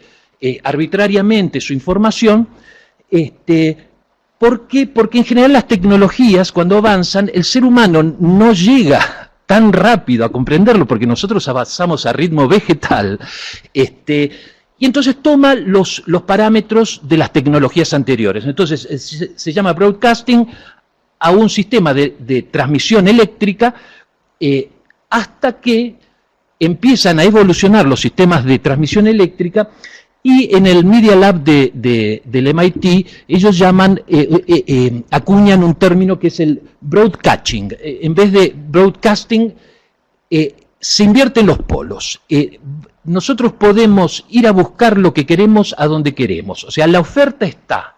[SPEAKER 3] arbitrariamente su información. ¿Por qué? Porque en general las tecnologías, cuando avanzan, el ser humano no llega tan rápido a comprenderlo, porque nosotros avanzamos a ritmo vegetal, y entonces toma los parámetros de las tecnologías anteriores. Entonces se llama broadcasting a un sistema de transmisión eléctrica hasta que empiezan a evolucionar los sistemas de transmisión eléctrica, y en el Media Lab del MIT ellos llaman, acuñan un término que es el broadcasting. En vez de broadcasting, se invierten los polos. Nosotros podemos ir a buscar lo que queremos a donde queremos. O sea, la oferta está.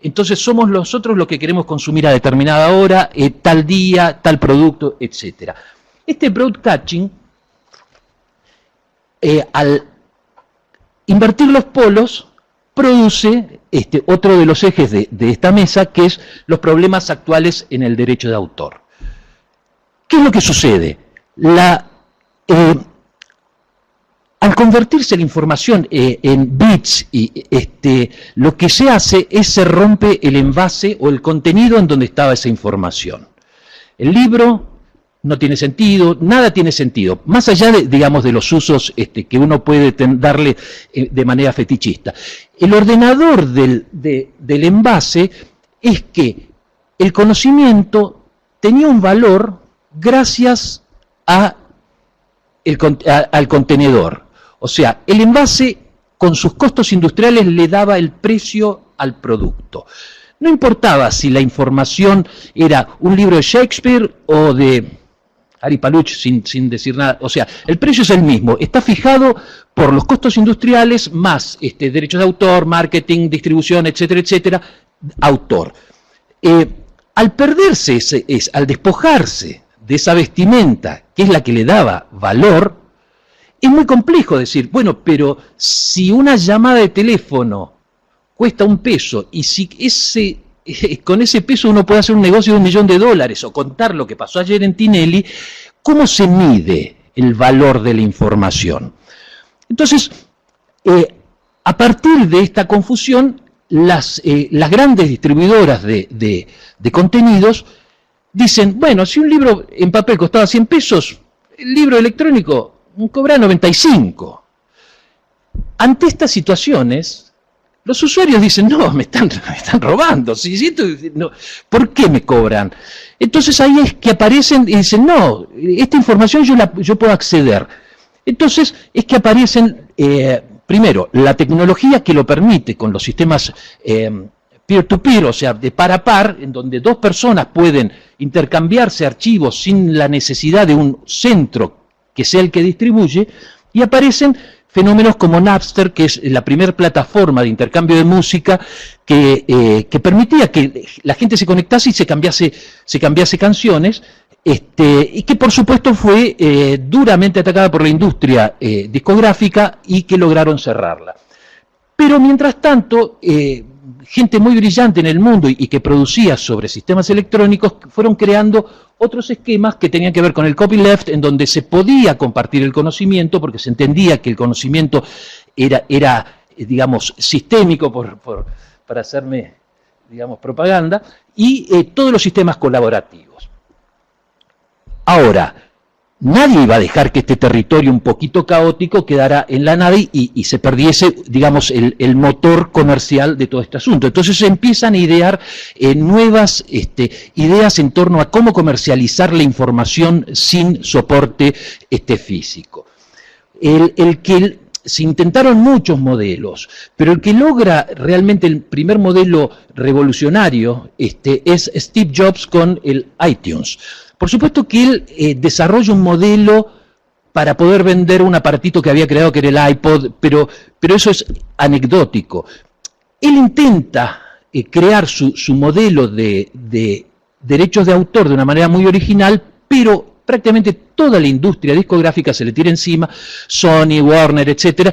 [SPEAKER 3] Entonces somos nosotros los que queremos consumir a determinada hora, tal día, tal producto, etc. Este broadcasting, al invertir los polos, produce otro de los ejes de esta mesa, que es los problemas actuales en el derecho de autor. ¿Qué es lo que sucede? Al convertirse la información en bits, lo que se hace es se rompe el envase o el contenido en donde estaba esa información. El libro no tiene sentido, nada tiene sentido, más allá de los usos que uno puede darle de manera fetichista. El ordenador del envase es que el conocimiento tenía un valor gracias al contenedor. O sea, el envase con sus costos industriales le daba el precio al producto. No importaba si la información era un libro de Shakespeare o de Ari Paluch, sin decir nada. O sea, el precio es el mismo, está fijado por los costos industriales más derechos de autor, marketing, distribución, etcétera, etcétera, autor. Al perderse, al despojarse de esa vestimenta, que es la que le daba valor, es muy complejo decir, bueno, pero si una llamada de teléfono cuesta $1 y si con ese peso uno puede hacer un negocio de $1 millón o contar lo que pasó ayer en Tinelli, ¿cómo se mide el valor de la información? Entonces, a partir de esta confusión, las grandes distribuidoras de contenidos dicen, bueno, si un libro en papel costaba $100, el libro electrónico cobra 95. Ante estas situaciones, los usuarios dicen, no, me están robando, no, ¿por qué me cobran? Entonces ahí es que aparecen y dicen, no, esta información yo puedo acceder. Entonces es que aparecen, primero, la tecnología que lo permite con los sistemas peer-to-peer, o sea, de par a par, en donde dos personas pueden intercambiarse archivos sin la necesidad de un centro que sea el que distribuye, y aparecen fenómenos como Napster, que es la primera plataforma de intercambio de música que permitía que la gente se conectase y se cambiase canciones, y que por supuesto fue duramente atacada por la industria discográfica y que lograron cerrarla. Pero mientras tanto, gente muy brillante en el mundo y que producía sobre sistemas electrónicos fueron creando otros esquemas que tenían que ver con el copyleft, en donde se podía compartir el conocimiento, porque se entendía que el conocimiento era digamos, sistémico para hacerme, digamos, propaganda, y todos los sistemas colaborativos. Ahora, nadie iba a dejar que este territorio un poquito caótico quedara en la nada y se perdiese, digamos, el motor comercial de todo este asunto. Entonces se empiezan a idear nuevas ideas en torno a cómo comercializar la información sin soporte físico. Se intentaron muchos modelos, pero el que logra realmente el primer modelo revolucionario es Steve Jobs con el iTunes. Por supuesto que él desarrolla un modelo para poder vender un aparatito que había creado, que era el iPod, pero eso es anecdótico. Él intenta crear su modelo de derechos de autor de una manera muy original, pero prácticamente toda la industria discográfica se le tira encima, Sony, Warner, etcétera,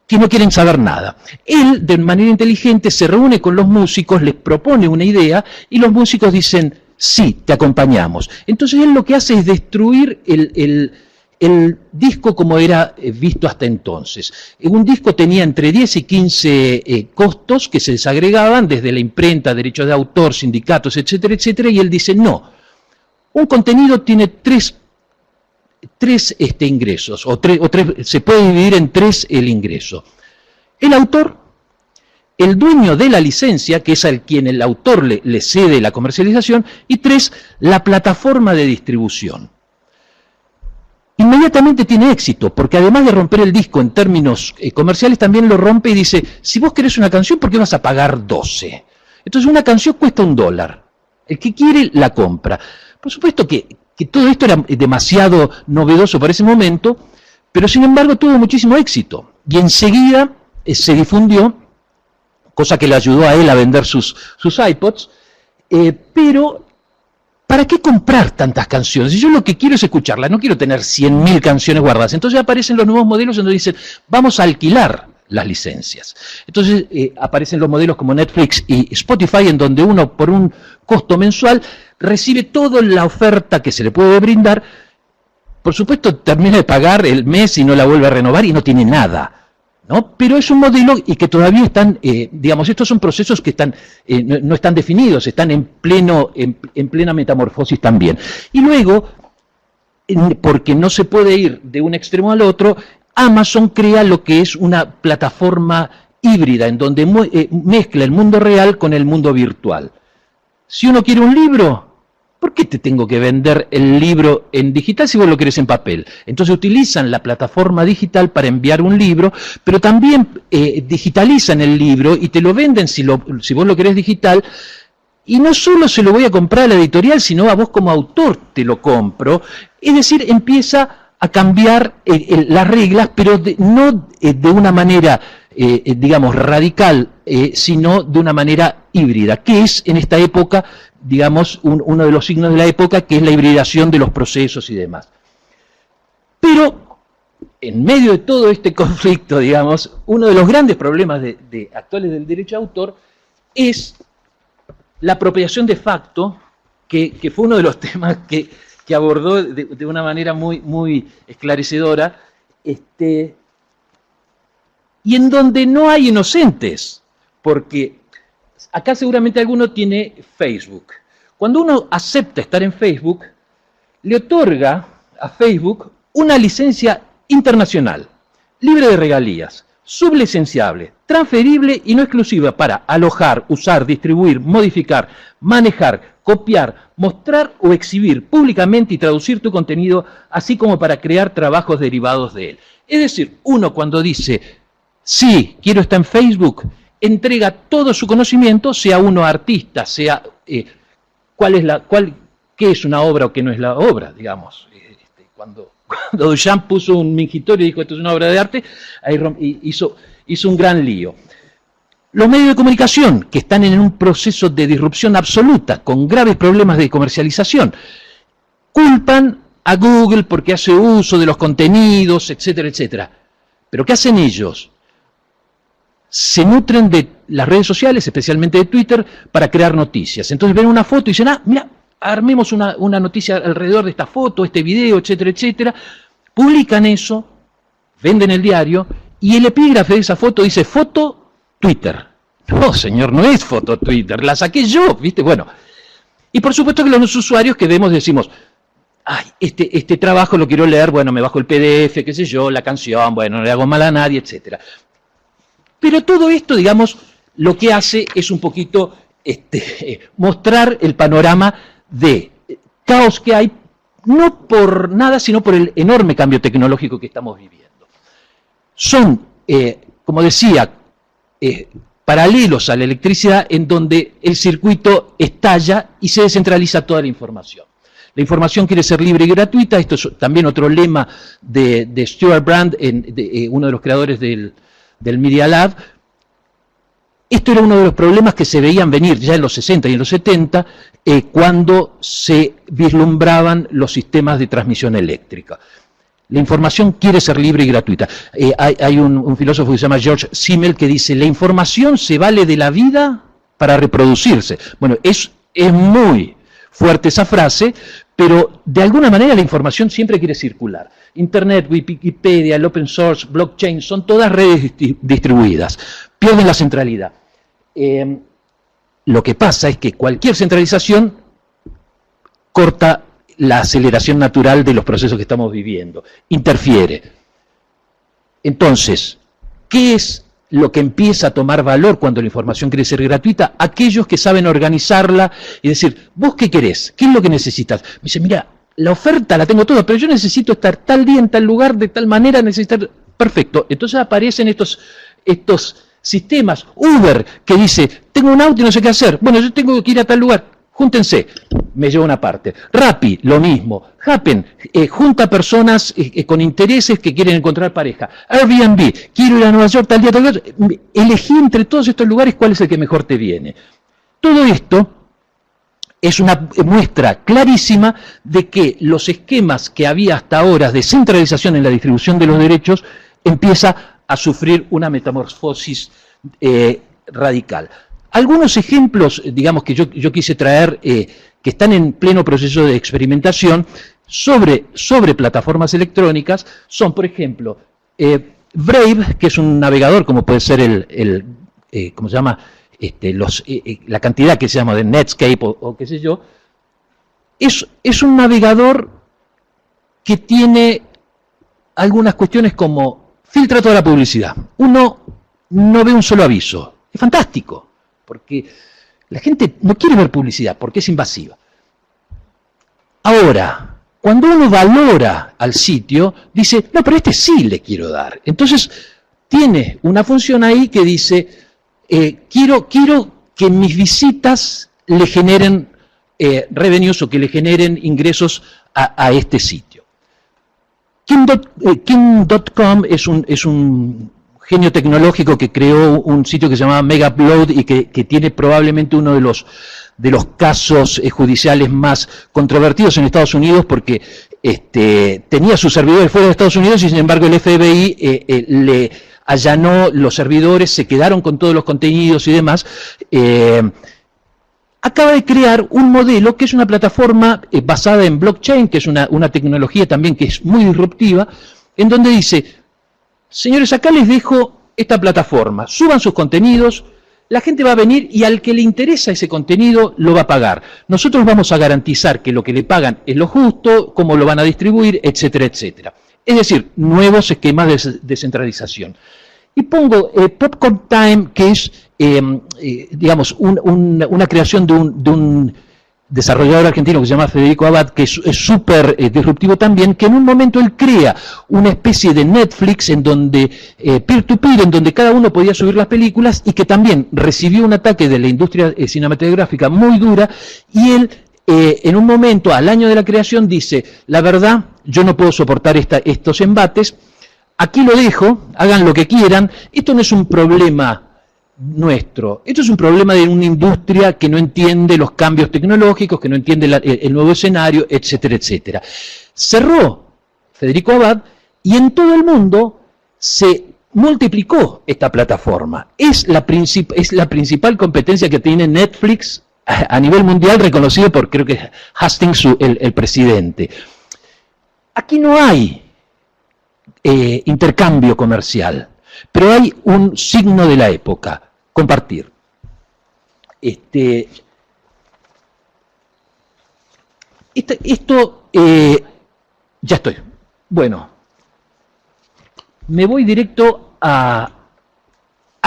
[SPEAKER 3] que no quieren saber nada. Él, de manera inteligente, se reúne con los músicos, les propone una idea, y los músicos dicen, sí, te acompañamos. Entonces él lo que hace es destruir el disco como era visto hasta entonces. Un disco tenía entre 10 y 15 costos que se desagregaban desde la imprenta, derechos de autor, sindicatos, etcétera, etcétera, y él dice, no, un contenido tiene tres ingresos, o tres, se puede dividir en tres el ingreso. El autor, el dueño de la licencia, que es al quien el autor le cede la comercialización, y tres, la plataforma de distribución. Inmediatamente tiene éxito, porque además de romper el disco en términos comerciales, también lo rompe y dice, si vos querés una canción, ¿por qué vas a pagar 12? Entonces una canción cuesta $1. El que quiere, la compra. Por supuesto que todo esto era demasiado novedoso para ese momento, pero sin embargo tuvo muchísimo éxito. Y enseguida se difundió, cosa que le ayudó a él a vender sus iPods, pero ¿para qué comprar tantas canciones? Si yo lo que quiero es escucharlas, no quiero tener 100.000 canciones guardadas. Entonces aparecen los nuevos modelos donde dicen, vamos a alquilar las licencias. Entonces aparecen los modelos como Netflix y Spotify, en donde uno por un costo mensual recibe toda la oferta que se le puede brindar. Por supuesto termina de pagar el mes y no la vuelve a renovar y no tiene nada, ¿no? Pero es un modelo y que todavía están, digamos, estos son procesos que están, no están definidos, están en plena metamorfosis también. Y luego, porque no se puede ir de un extremo al otro, Amazon crea lo que es una plataforma híbrida, en donde mezcla el mundo real con el mundo virtual. Si uno quiere un libro, ¿por qué te tengo que vender el libro en digital si vos lo querés en papel? Entonces utilizan la plataforma digital para enviar un libro, pero también digitalizan el libro y te lo venden si vos lo querés digital. Y no solo se lo voy a comprar a la editorial, sino a vos como autor te lo compro. Es decir, empieza a cambiar las reglas, pero no de una manera, digamos, radical, sino de una manera híbrida, que es en esta época, digamos, uno de los signos de la época, que es la hibridación de los procesos y demás. Pero, en medio de todo este conflicto, digamos, uno de los grandes problemas actuales del derecho de autor es la apropiación de facto, que fue uno de los temas que abordó de una manera muy esclarecedora, y en donde no hay inocentes, porque acá seguramente alguno tiene Facebook. Cuando uno acepta estar en Facebook, le otorga a Facebook una licencia internacional, libre de regalías, sublicenciable, transferible y no exclusiva para alojar, usar, distribuir, modificar, manejar, copiar, mostrar o exhibir públicamente y traducir tu contenido, así como para crear trabajos derivados de él. Es decir, uno cuando dice, sí, quiero estar en Facebook, entrega todo su conocimiento, sea uno artista, sea qué es una obra o qué no es la obra, digamos. Cuando Duchamp puso un mingitorio y dijo, esto es una obra de arte, ahí hizo un gran lío. Los medios de comunicación, que están en un proceso de disrupción absoluta, con graves problemas de comercialización, culpan a Google porque hace uso de los contenidos, etcétera, etcétera. ¿Pero qué hacen ellos? Se nutren de las redes sociales, especialmente de Twitter, para crear noticias. Entonces ven una foto y dicen, mira, armemos una noticia alrededor de esta foto, este video, etcétera, etcétera. Publican eso, venden el diario, y el epígrafe de esa foto dice, foto Twitter. No, señor, no es foto Twitter, la saqué yo, ¿viste? Bueno, y por supuesto que los usuarios que vemos decimos, ay, este trabajo lo quiero leer, bueno, me bajo el PDF, qué sé yo, la canción, bueno, no le hago mal a nadie, etcétera. Pero todo esto, digamos, lo que hace es un poquito mostrar el panorama de caos que hay, no por nada, sino por el enorme cambio tecnológico que estamos viviendo. Son, como decía, paralelos a la electricidad en donde el circuito estalla y se descentraliza toda la información. La información quiere ser libre y gratuita, esto es también otro lema de Stuart Brand, uno de los creadores del Media Lab. Esto era uno de los problemas que se veían venir ya en los 60 y en los 70, cuando se vislumbraban los sistemas de transmisión eléctrica. La información quiere ser libre y gratuita. Hay un filósofo que se llama George Simmel que dice, la información se vale de la vida para reproducirse. Bueno, es muy fuerte esa frase, pero de alguna manera la información siempre quiere circular. Internet, Wikipedia, el open source, blockchain, son todas redes distribuidas. Pierden la centralidad. Lo que pasa es que cualquier centralización corta la aceleración natural de los procesos que estamos viviendo, interfiere. Entonces, ¿qué es lo que empieza a tomar valor cuando la información quiere ser gratuita? Aquellos que saben organizarla y decir, ¿vos qué querés? ¿Qué es lo que necesitas? Me dice, mira, la oferta la tengo toda, pero yo necesito estar tal día en tal lugar, de tal manera, necesitar... Perfecto. Entonces aparecen estos sistemas, Uber, que dice, tengo un auto y no sé qué hacer. Bueno, yo tengo que ir a tal lugar. Júntense, me llevo una parte. Rappi, lo mismo. Happen, junta personas con intereses que quieren encontrar pareja. Airbnb, quiero ir a Nueva York tal día, tal día. Elegí entre todos estos lugares cuál es el que mejor te viene. Todo esto es una muestra clarísima de que los esquemas que había hasta ahora de centralización en la distribución de los derechos empieza a sufrir una metamorfosis radical. Algunos ejemplos, digamos, que yo quise traer, que están en pleno proceso de experimentación sobre plataformas electrónicas, son, por ejemplo, Brave, que es un navegador, como puede ser ¿cómo se llama? La cantidad que se llama de Netscape o qué sé yo, es un navegador que tiene algunas cuestiones como filtra toda la publicidad. Uno no ve un solo aviso. Es fantástico. Porque la gente no quiere ver publicidad, porque es invasiva. Ahora, cuando uno valora al sitio, dice, no, pero sí le quiero dar. Entonces, tiene una función ahí que dice, quiero que mis visitas le generen revenues o que le generen ingresos a este sitio. King.com es un genio tecnológico que creó un sitio que se llamaba Megaupload y que tiene probablemente uno de los casos judiciales más controvertidos en Estados Unidos, porque tenía sus servidores fuera de Estados Unidos y sin embargo el FBI le allanó los servidores, se quedaron con todos los contenidos y demás. Acaba de crear un modelo que es una plataforma basada en blockchain, que es una tecnología también que es muy disruptiva, en donde dice, señores, acá les dejo esta plataforma, suban sus contenidos, la gente va a venir y al que le interesa ese contenido lo va a pagar. Nosotros vamos a garantizar que lo que le pagan es lo justo, cómo lo van a distribuir, etcétera, etcétera. Es decir, nuevos esquemas de descentralización. Y pongo Popcorn Time, que es, digamos, una creación de un desarrollador argentino que se llama Federico Abad, que es súper disruptivo también, que en un momento él crea una especie de Netflix en donde, peer-to-peer, en donde cada uno podía subir las películas y que también recibió un ataque de la industria cinematográfica muy dura y él, en un momento, al año de la creación, dice, la verdad, yo no puedo soportar estos embates, aquí lo dejo, hagan lo que quieran, esto no es un problema nuestro. Esto es un problema de una industria que no entiende los cambios tecnológicos, que no entiende el nuevo escenario, etcétera, etcétera. Cerró Federico Abad y en todo el mundo se multiplicó esta plataforma. Es la principal competencia que tiene Netflix a nivel mundial, reconocido por, creo que Hastings, el presidente. Aquí no hay intercambio comercial, pero hay un signo de la época. Compartir. Ya estoy. Bueno, me voy directo a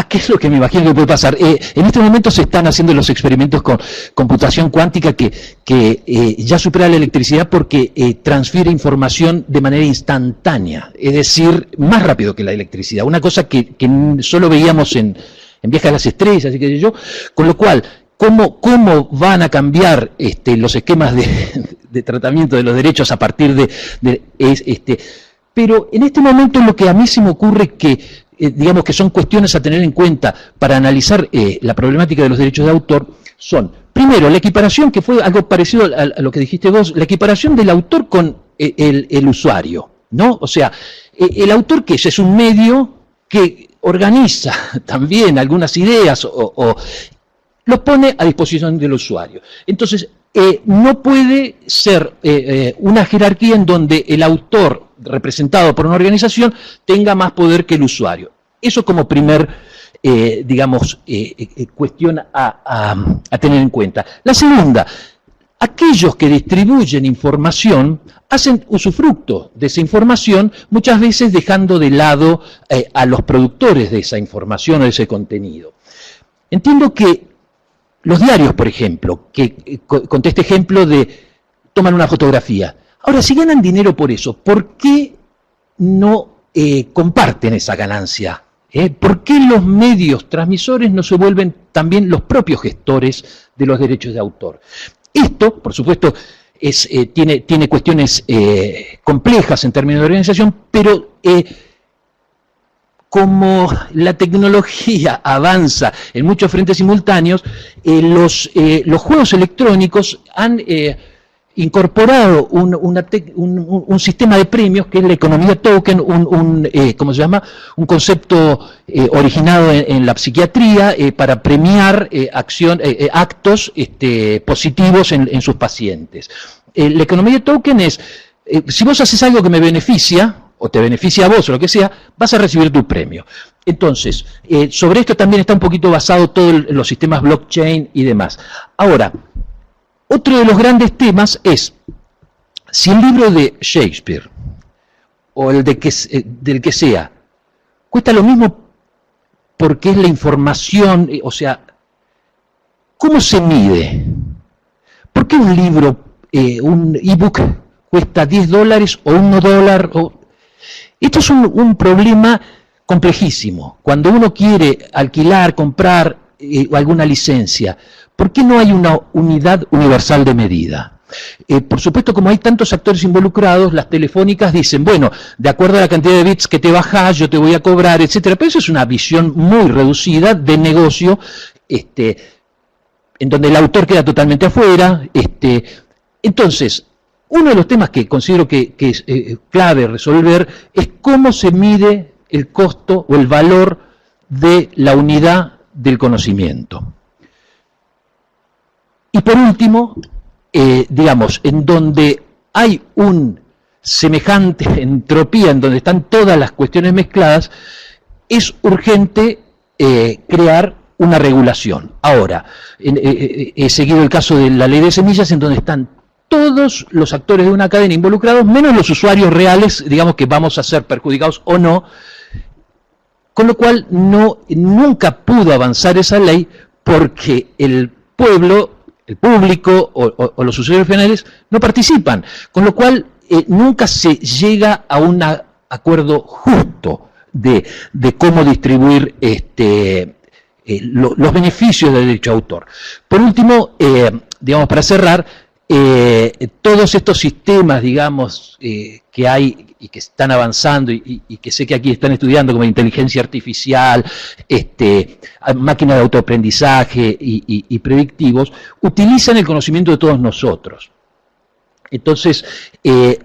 [SPEAKER 3] qué es lo que me imagino que puede pasar. En este momento se están haciendo los experimentos con computación cuántica que ya supera la electricidad porque transfiere información de manera instantánea, es decir, más rápido que la electricidad. Una cosa que solo veíamos en Viaje a las Estrellas, y qué sé yo, con lo cual, ¿cómo van a cambiar los esquemas de tratamiento de los derechos a partir pero en este momento lo que a mí se me ocurre que digamos que son cuestiones a tener en cuenta para analizar la problemática de los derechos de autor, son, primero, la equiparación, que fue algo parecido a lo que dijiste vos, la equiparación del autor con el usuario, ¿no? O sea, el autor, ¿qué es un medio que organiza también algunas ideas o los pone a disposición del usuario. Entonces, no puede ser una jerarquía en donde el autor representado por una organización tenga más poder que el usuario. Eso como primer, cuestión a tener en cuenta. La segunda, aquellos que distribuyen información hacen usufructo de esa información, muchas veces dejando de lado a los productores de esa información o de ese contenido. Entiendo que los diarios, por ejemplo, que conté este ejemplo de toman una fotografía. Ahora, si ganan dinero por eso, ¿por qué no comparten esa ganancia? ¿Por qué los medios transmisores no se vuelven también los propios gestores de los derechos de autor? Esto, por supuesto, tiene cuestiones complejas en términos de organización, pero como la tecnología avanza en muchos frentes simultáneos, los juegos electrónicos han incorporado un sistema de premios que es la economía token, ¿cómo se llama? Un concepto originado en la psiquiatría para premiar actos positivos en sus pacientes. La economía token es, si vos haces algo que me beneficia, o te beneficia a vos o lo que sea, vas a recibir tu premio. Entonces, sobre esto también está un poquito basado todos los sistemas blockchain y demás. Ahora, otro de los grandes temas es, si el libro de Shakespeare, o el del que sea, cuesta lo mismo porque es la información, o sea, ¿cómo se mide? ¿Por qué un libro, un ebook, cuesta $10 o $1? Esto es un problema complejísimo. Cuando uno quiere alquilar, comprar alguna licencia, ¿por qué no hay una unidad universal de medida? Por supuesto, como hay tantos actores involucrados, las telefónicas dicen, bueno, de acuerdo a la cantidad de bits que te bajás, yo te voy a cobrar, etcétera. Pero eso es una visión muy reducida de negocio, en donde el autor queda totalmente afuera. Entonces, uno de los temas que considero que es clave resolver es cómo se mide el costo o el valor de la unidad del conocimiento. Y por último, en donde hay un semejante entropía, en donde están todas las cuestiones mezcladas, es urgente crear una regulación. Ahora, he seguido el caso de la ley de semillas, en donde están todos los actores de una cadena involucrados, menos los usuarios reales, digamos, que vamos a ser perjudicados o no, con lo cual nunca pudo avanzar esa ley porque el pueblo, el público o los usuarios finales no participan, con lo cual nunca se llega a un acuerdo justo de cómo distribuir los beneficios del derecho de autor. Por último, para cerrar, todos estos sistemas, que hay y que están avanzando y que sé que aquí están estudiando, como inteligencia artificial, máquinas de autoaprendizaje y predictivos, utilizan el conocimiento de todos nosotros. Entonces, es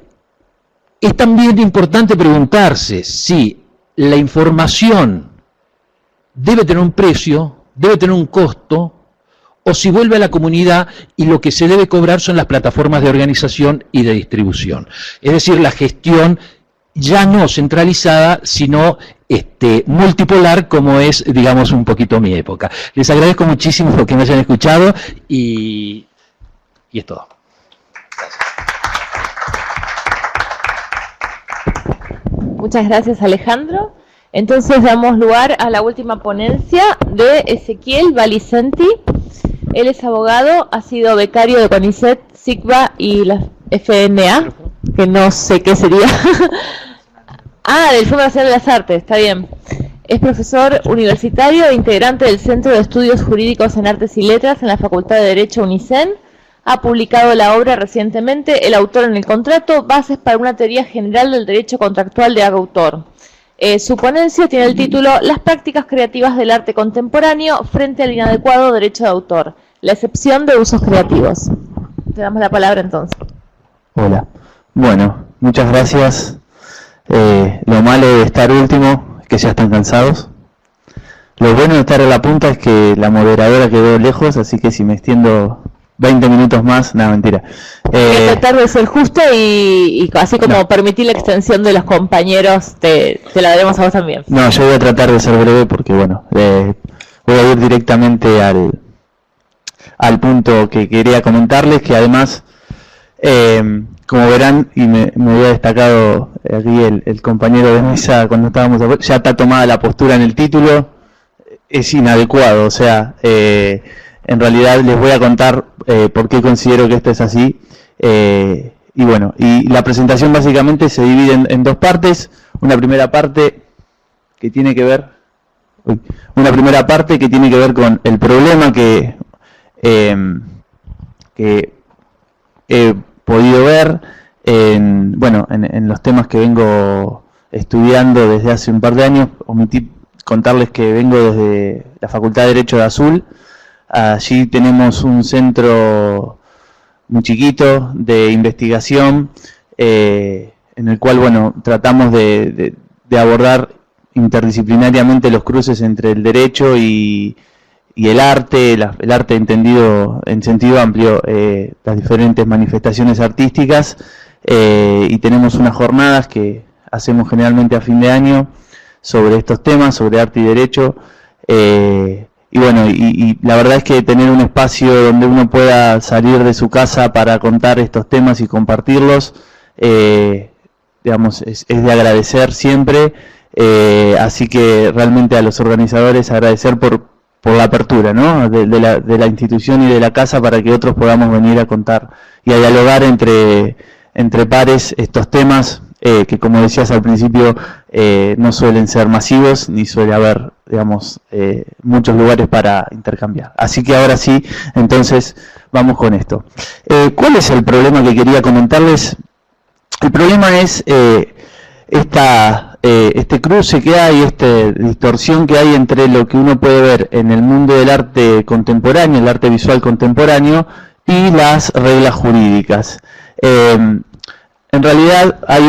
[SPEAKER 3] también importante preguntarse si la información debe tener un precio, debe tener un costo, o si vuelve a la comunidad y lo que se debe cobrar son las plataformas de organización y de distribución. Es decir, la gestión ya no centralizada, sino multipolar como es, digamos, un poquito mi época. Les agradezco muchísimo que me hayan escuchado y es todo.
[SPEAKER 1] Muchas gracias, Alejandro. Entonces damos lugar a la última ponencia de Ezequiel Valicenti. Él es abogado, ha sido becario de CONICET, SICBA y la FNA, que no sé qué sería. Del Fondo Nacional de las Artes, está bien. Es profesor universitario e integrante del Centro de Estudios Jurídicos en Artes y Letras en la Facultad de Derecho UNICEN. Ha publicado la obra recientemente El autor en el contrato, bases para una teoría general del derecho contractual de autor. Su ponencia tiene el título Las prácticas creativas del arte contemporáneo frente al inadecuado derecho de autor, la excepción de usos creativos. Te damos la palabra entonces.
[SPEAKER 4] Hola. Bueno, muchas gracias. Lo malo de estar último es que ya están cansados. Lo bueno de estar a la punta es que la moderadora quedó lejos, así que si me extiendo 20 minutos más, nada, mentira.
[SPEAKER 1] Hay que tratar de ser justo y así como permitir la extensión de los compañeros, te la daremos a vos también.
[SPEAKER 4] No, yo voy a tratar de ser breve porque, bueno, voy a ir directamente al punto que quería comentarles, que además, como verán, y me había destacado aquí el compañero de mesa cuando estábamos, ya está tomada la postura en el título, es inadecuado, o sea, en realidad les voy a contar por qué considero que esto es así. Y bueno, y la presentación básicamente se divide en dos partes. Una primera parte que tiene que ver con el problema que he podido ver en los temas que vengo estudiando desde hace un par de años. Omití contarles que vengo desde la Facultad de Derecho de Azul. Allí tenemos un centro muy chiquito de investigación en el cual, bueno, tratamos de abordar interdisciplinariamente los cruces entre el derecho y el arte, el arte entendido en sentido amplio, las diferentes manifestaciones artísticas, y tenemos unas jornadas que hacemos generalmente a fin de año sobre estos temas, sobre arte y derecho. Y bueno, y la verdad es que tener un espacio donde uno pueda salir de su casa para contar estos temas y compartirlos, digamos, es de agradecer siempre. Así que realmente a los organizadores agradecer por la apertura, ¿no?, de la institución y de la casa, para que otros podamos venir a contar y a dialogar entre pares estos temas que, como decías al principio, no suelen ser masivos, ni suele haber, digamos, muchos lugares para intercambiar. Así que ahora sí, entonces, vamos con esto. ¿Cuál es el problema que quería comentarles? El problema es este cruce que hay, esta distorsión que hay entre lo que uno puede ver en el mundo del arte contemporáneo, el arte visual contemporáneo, y las reglas jurídicas. En realidad hay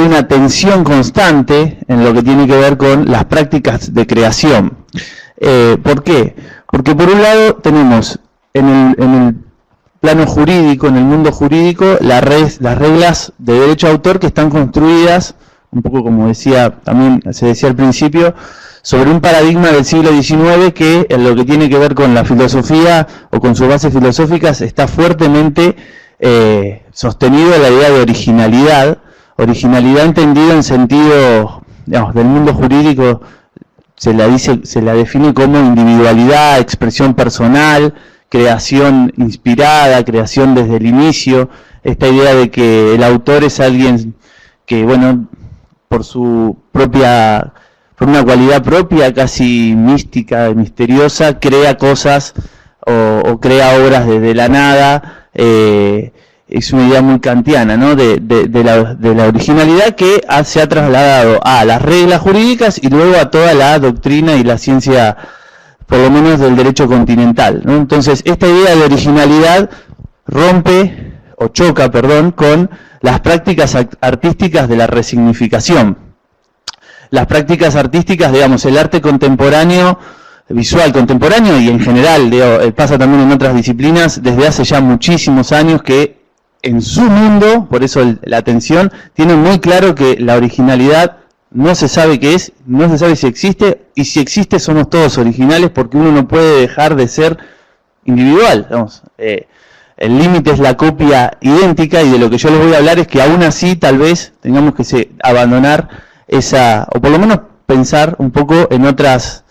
[SPEAKER 4] una tensión constante en lo que tiene que ver con las prácticas de creación. ¿Por qué? Porque por un lado tenemos en el plano jurídico, en el mundo jurídico, las reglas de derecho de autor que están construidas, un poco como también se decía al principio, sobre un paradigma del siglo XIX que en lo que tiene que ver con la filosofía o con sus bases filosóficas está fuertemente sostenido la idea de originalidad entendida en sentido, digamos, del mundo jurídico. Se la define como individualidad, expresión personal, creación inspirada, creación desde el inicio, esta idea de que el autor es alguien que, bueno, por una cualidad propia, casi mística, misteriosa, crea cosas o crea obras desde la nada. Es una idea muy kantiana, ¿no?, de la originalidad que se ha trasladado a las reglas jurídicas y luego a toda la doctrina y la ciencia, por lo menos del derecho continental, ¿no? Entonces, esta idea de originalidad choca con las prácticas artísticas de la resignificación. Las prácticas artísticas, digamos, el arte contemporáneo, visual contemporáneo, y en general, pasa también en otras disciplinas, desde hace ya muchísimos años que en su mundo, por eso la atención, tienen muy claro que la originalidad no se sabe qué es, no se sabe si existe, y si existe somos todos originales porque uno no puede dejar de ser individual. Digamos, el límite es la copia idéntica, y de lo que yo les voy a hablar es que aún así tal vez tengamos que abandonar esa, o por lo menos pensar un poco en otros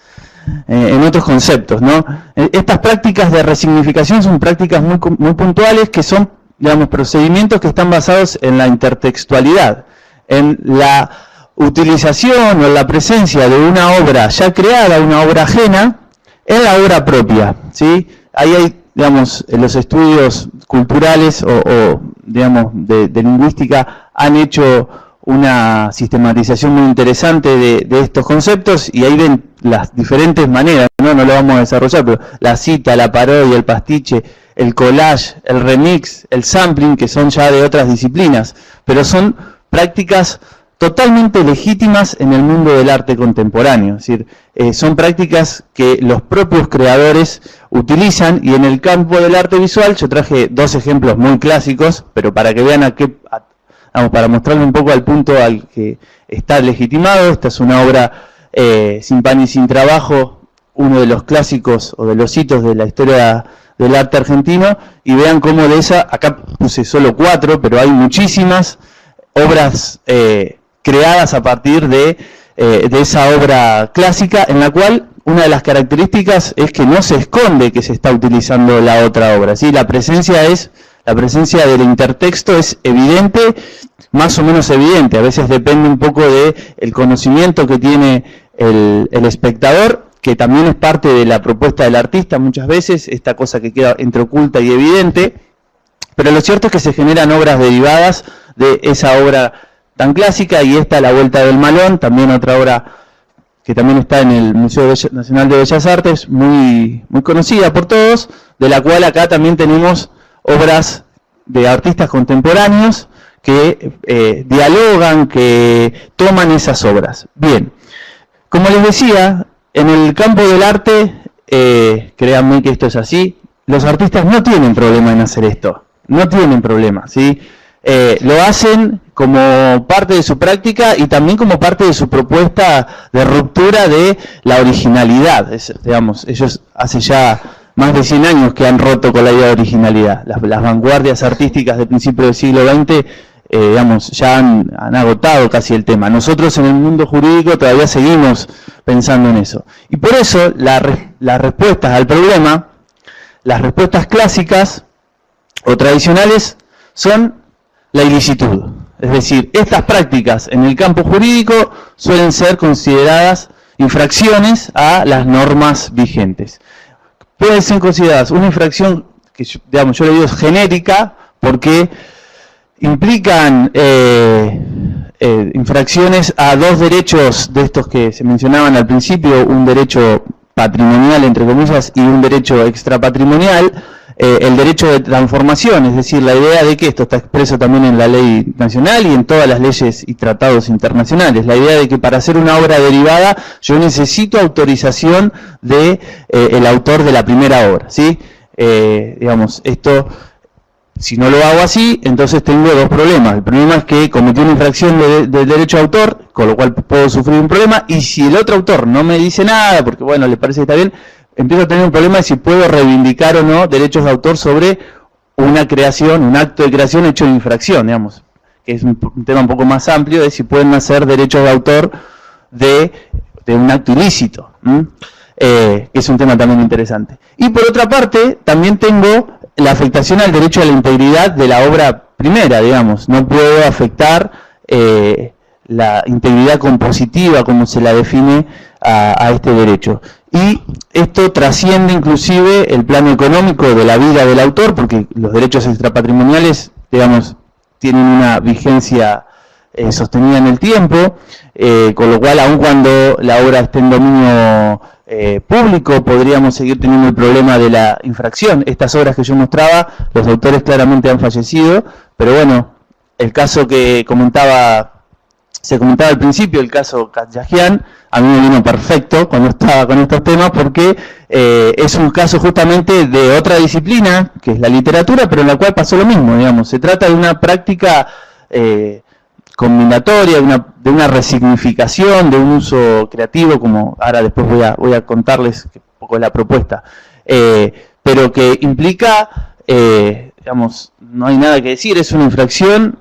[SPEAKER 4] conceptos, ¿no? Estas prácticas de resignificación son prácticas muy puntuales, que son, digamos, procedimientos que están basados en la intertextualidad, en la utilización o en la presencia de una obra ya creada, una obra ajena, en la obra propia, ¿sí? Ahí hay, digamos, los estudios culturales o digamos, de lingüística han hecho una sistematización muy interesante de estos conceptos, y ahí ven las diferentes maneras, no lo vamos a desarrollar, pero la cita, la parodia, el pastiche, el collage, el remix, el sampling, que son ya de otras disciplinas, pero son prácticas totalmente legítimas en el mundo del arte contemporáneo. Es decir, son prácticas que los propios creadores utilizan, y en el campo del arte visual yo traje dos ejemplos muy clásicos, pero para que vean para mostrarle un poco al punto al que está legitimado. Esta es una obra Sin pan y sin trabajo, uno de los clásicos o de los hitos de la historia del arte argentino, y vean cómo de esa, acá puse solo 4, pero hay muchísimas obras creadas a partir de esa obra clásica, en la cual una de las características es que no se esconde que se está utilizando la otra obra, ¿sí? La presencia del intertexto es evidente, más o menos evidente, a veces depende un poco del conocimiento que tiene el espectador, que también es parte de la propuesta del artista muchas veces, esta cosa que queda entre oculta y evidente, pero lo cierto es que se generan obras derivadas de esa obra tan clásica, y esta, La Vuelta del Malón, también otra obra que también está en el Museo Nacional de Bellas Artes, muy conocida por todos, de la cual acá también tenemos obras de artistas contemporáneos que dialogan, que toman esas obras. Bien, como les decía, en el campo del arte, créanme que esto es así, los artistas no tienen problema en hacer esto, no tienen problema, ¿sí? Lo hacen como parte de su práctica y también como parte de su propuesta de ruptura de la originalidad. Digamos, ellos hace ya más de 100 años que han roto con la idea de originalidad. Las vanguardias artísticas del principio del siglo XX, digamos, ya han agotado casi el tema. Nosotros en el mundo jurídico todavía seguimos pensando en eso. Y por eso las respuestas al problema, las respuestas clásicas o tradicionales, son la ilicitud. Es decir, estas prácticas en el campo jurídico suelen ser consideradas infracciones a las normas vigentes. Pueden ser consideradas una infracción que, digamos, yo le digo genérica, porque implican infracciones a dos derechos de estos que se mencionaban al principio, un derecho patrimonial, entre comillas, y un derecho extrapatrimonial. El derecho de transformación, es decir, la idea de que esto está expreso también en la ley nacional y en todas las leyes y tratados internacionales, la idea de que para hacer una obra derivada yo necesito autorización de el autor de la primera obra, ¿sí? Digamos, esto, si no lo hago así, entonces tengo dos problemas. El problema es que cometí una infracción del derecho de autor, con lo cual puedo sufrir un problema, y si el otro autor no me dice nada, porque bueno, le parece que está bien, empiezo a tener un problema de si puedo reivindicar o no derechos de autor sobre una creación, un acto de creación hecho de infracción, digamos, que es un tema un poco más amplio de si pueden nacer derechos de autor de un acto ilícito, que es un tema también interesante. Y por otra parte, también tengo la afectación al derecho a la integridad de la obra primera, digamos, no puedo afectar la integridad compositiva, como se la define a este derecho. Y esto trasciende inclusive el plano económico de la vida del autor, porque los derechos extrapatrimoniales, digamos, tienen una vigencia sostenida en el tiempo, con lo cual, aun cuando la obra esté en dominio público, podríamos seguir teniendo el problema de la infracción. Estas obras que yo mostraba, los autores claramente han fallecido, pero bueno, el caso que se comentaba al principio, el caso Katyajian, a mí me vino perfecto cuando estaba con estos temas, porque es un caso justamente de otra disciplina, que es la literatura, pero en la cual pasó lo mismo, digamos. Se trata de una práctica combinatoria, de una resignificación, de un uso creativo, como ahora después voy a contarles un poco la propuesta, pero que implica, digamos, no hay nada que decir, es una infracción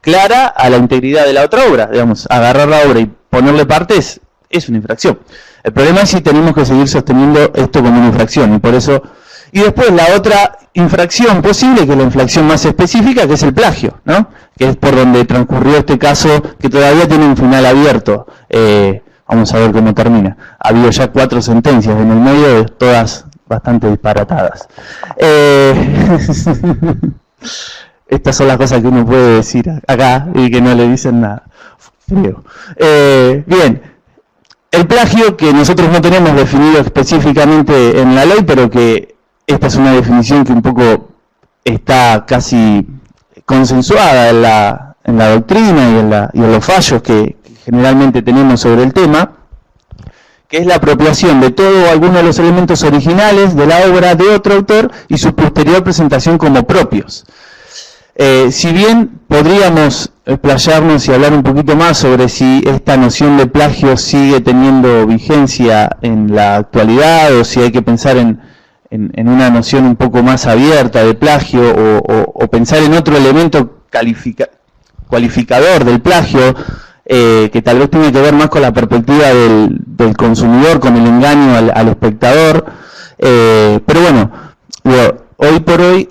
[SPEAKER 4] clara a la integridad de la otra obra, digamos, agarrar la obra y ponerle partes es una infracción. El problema es si tenemos que seguir sosteniendo esto como una infracción, y por eso... Y después la otra infracción posible, que es la infracción más específica, que es el plagio, ¿no? Que es por donde transcurrió este caso, que todavía tiene un final abierto. Vamos a ver cómo termina. Ha habido ya 4 sentencias en el medio, todas bastante disparatadas. Estas son las cosas que uno puede decir acá y que no le dicen nada. Bien. El plagio, que nosotros no tenemos definido específicamente en la ley, pero que esta es una definición que un poco está casi consensuada en la doctrina y en los fallos que generalmente tenemos sobre el tema, que es la apropiación de todo o alguno de los elementos originales de la obra de otro autor y su posterior presentación como propios. Si bien podríamos explayarnos y hablar un poquito más sobre si esta noción de plagio sigue teniendo vigencia en la actualidad, o si hay que pensar en una noción un poco más abierta de plagio, o pensar en otro elemento cualificador del plagio, que tal vez tiene que ver más con la perspectiva del consumidor, con el engaño al espectador. Pero bueno, hoy por hoy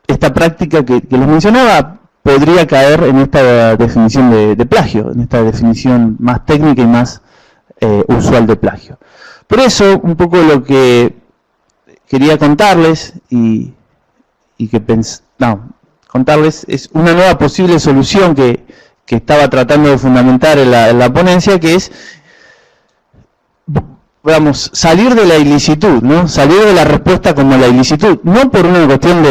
[SPEAKER 4] esta práctica que les mencionaba podría caer en esta definición de plagio, en esta definición más técnica y más usual de plagio. Por eso, un poco lo que quería contarles contarles es una nueva posible solución que estaba tratando de fundamentar en la ponencia, que es, vamos, salir de la ilicitud, ¿no? Salir de la respuesta como la ilicitud, no por una cuestión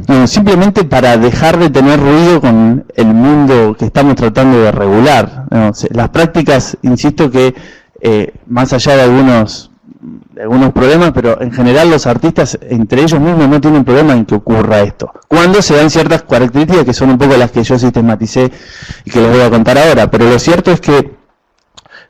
[SPEAKER 4] no, simplemente para dejar de tener ruido con el mundo que estamos tratando de regular, ¿no? Las prácticas, insisto que más allá de algunos problemas, pero en general los artistas entre ellos mismos no tienen problema en que ocurra esto, cuando se dan ciertas características que son un poco las que yo sistematicé y que les voy a contar ahora. Pero lo cierto es que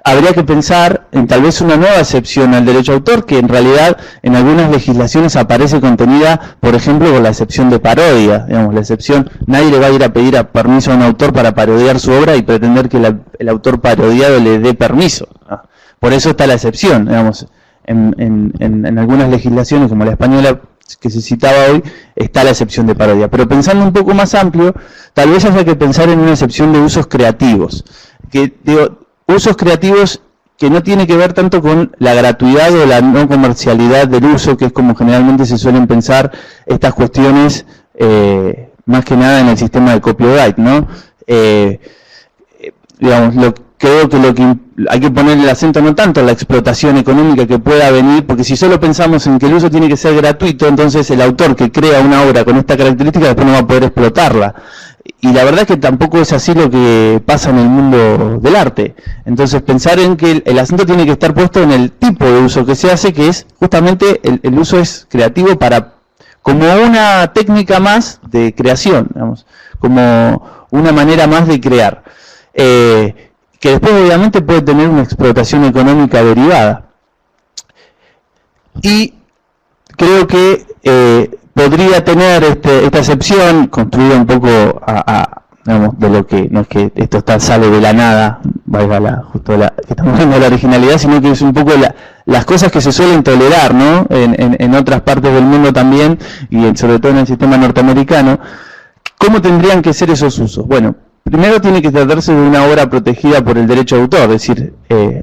[SPEAKER 4] habría que pensar en tal vez una nueva excepción al derecho de autor, que en realidad en algunas legislaciones aparece contenida, por ejemplo, con la excepción de parodia. Digamos, la excepción, nadie le va a ir a pedir permiso a un autor para parodiar su obra y pretender que el autor parodiado le dé permiso, ¿no? Por eso está la excepción, digamos. En algunas legislaciones, como la española que se citaba hoy, está la excepción de parodia. Pero pensando un poco más amplio, tal vez haya que pensar en una excepción de usos creativos. Usos creativos que no tiene que ver tanto con la gratuidad o la no comercialidad del uso, que es como generalmente se suelen pensar estas cuestiones, más que nada en el sistema de copyright, ¿no? Creo que lo que hay que poner el acento no tanto en la explotación económica que pueda venir, porque si solo pensamos en que el uso tiene que ser gratuito, entonces el autor que crea una obra con esta característica después no va a poder explotarla. Y la verdad es que tampoco es así lo que pasa en el mundo del arte. Entonces pensar en que el acento tiene que estar puesto en el tipo de uso que se hace, que es justamente el uso es creativo como una técnica más de creación, digamos, como una manera más de crear. Que después obviamente puede tener una explotación económica derivada. Y creo que podría tener esta excepción, construida un poco digamos, de lo que, no es que esto sale de la nada, valga que estamos viendo la originalidad, sino que es un poco las cosas que se suelen tolerar, ¿no? En otras partes del mundo también, y sobre todo en el sistema norteamericano. ¿Cómo tendrían que ser esos usos? Bueno, primero tiene que tratarse de una obra protegida por el derecho de autor, es decir,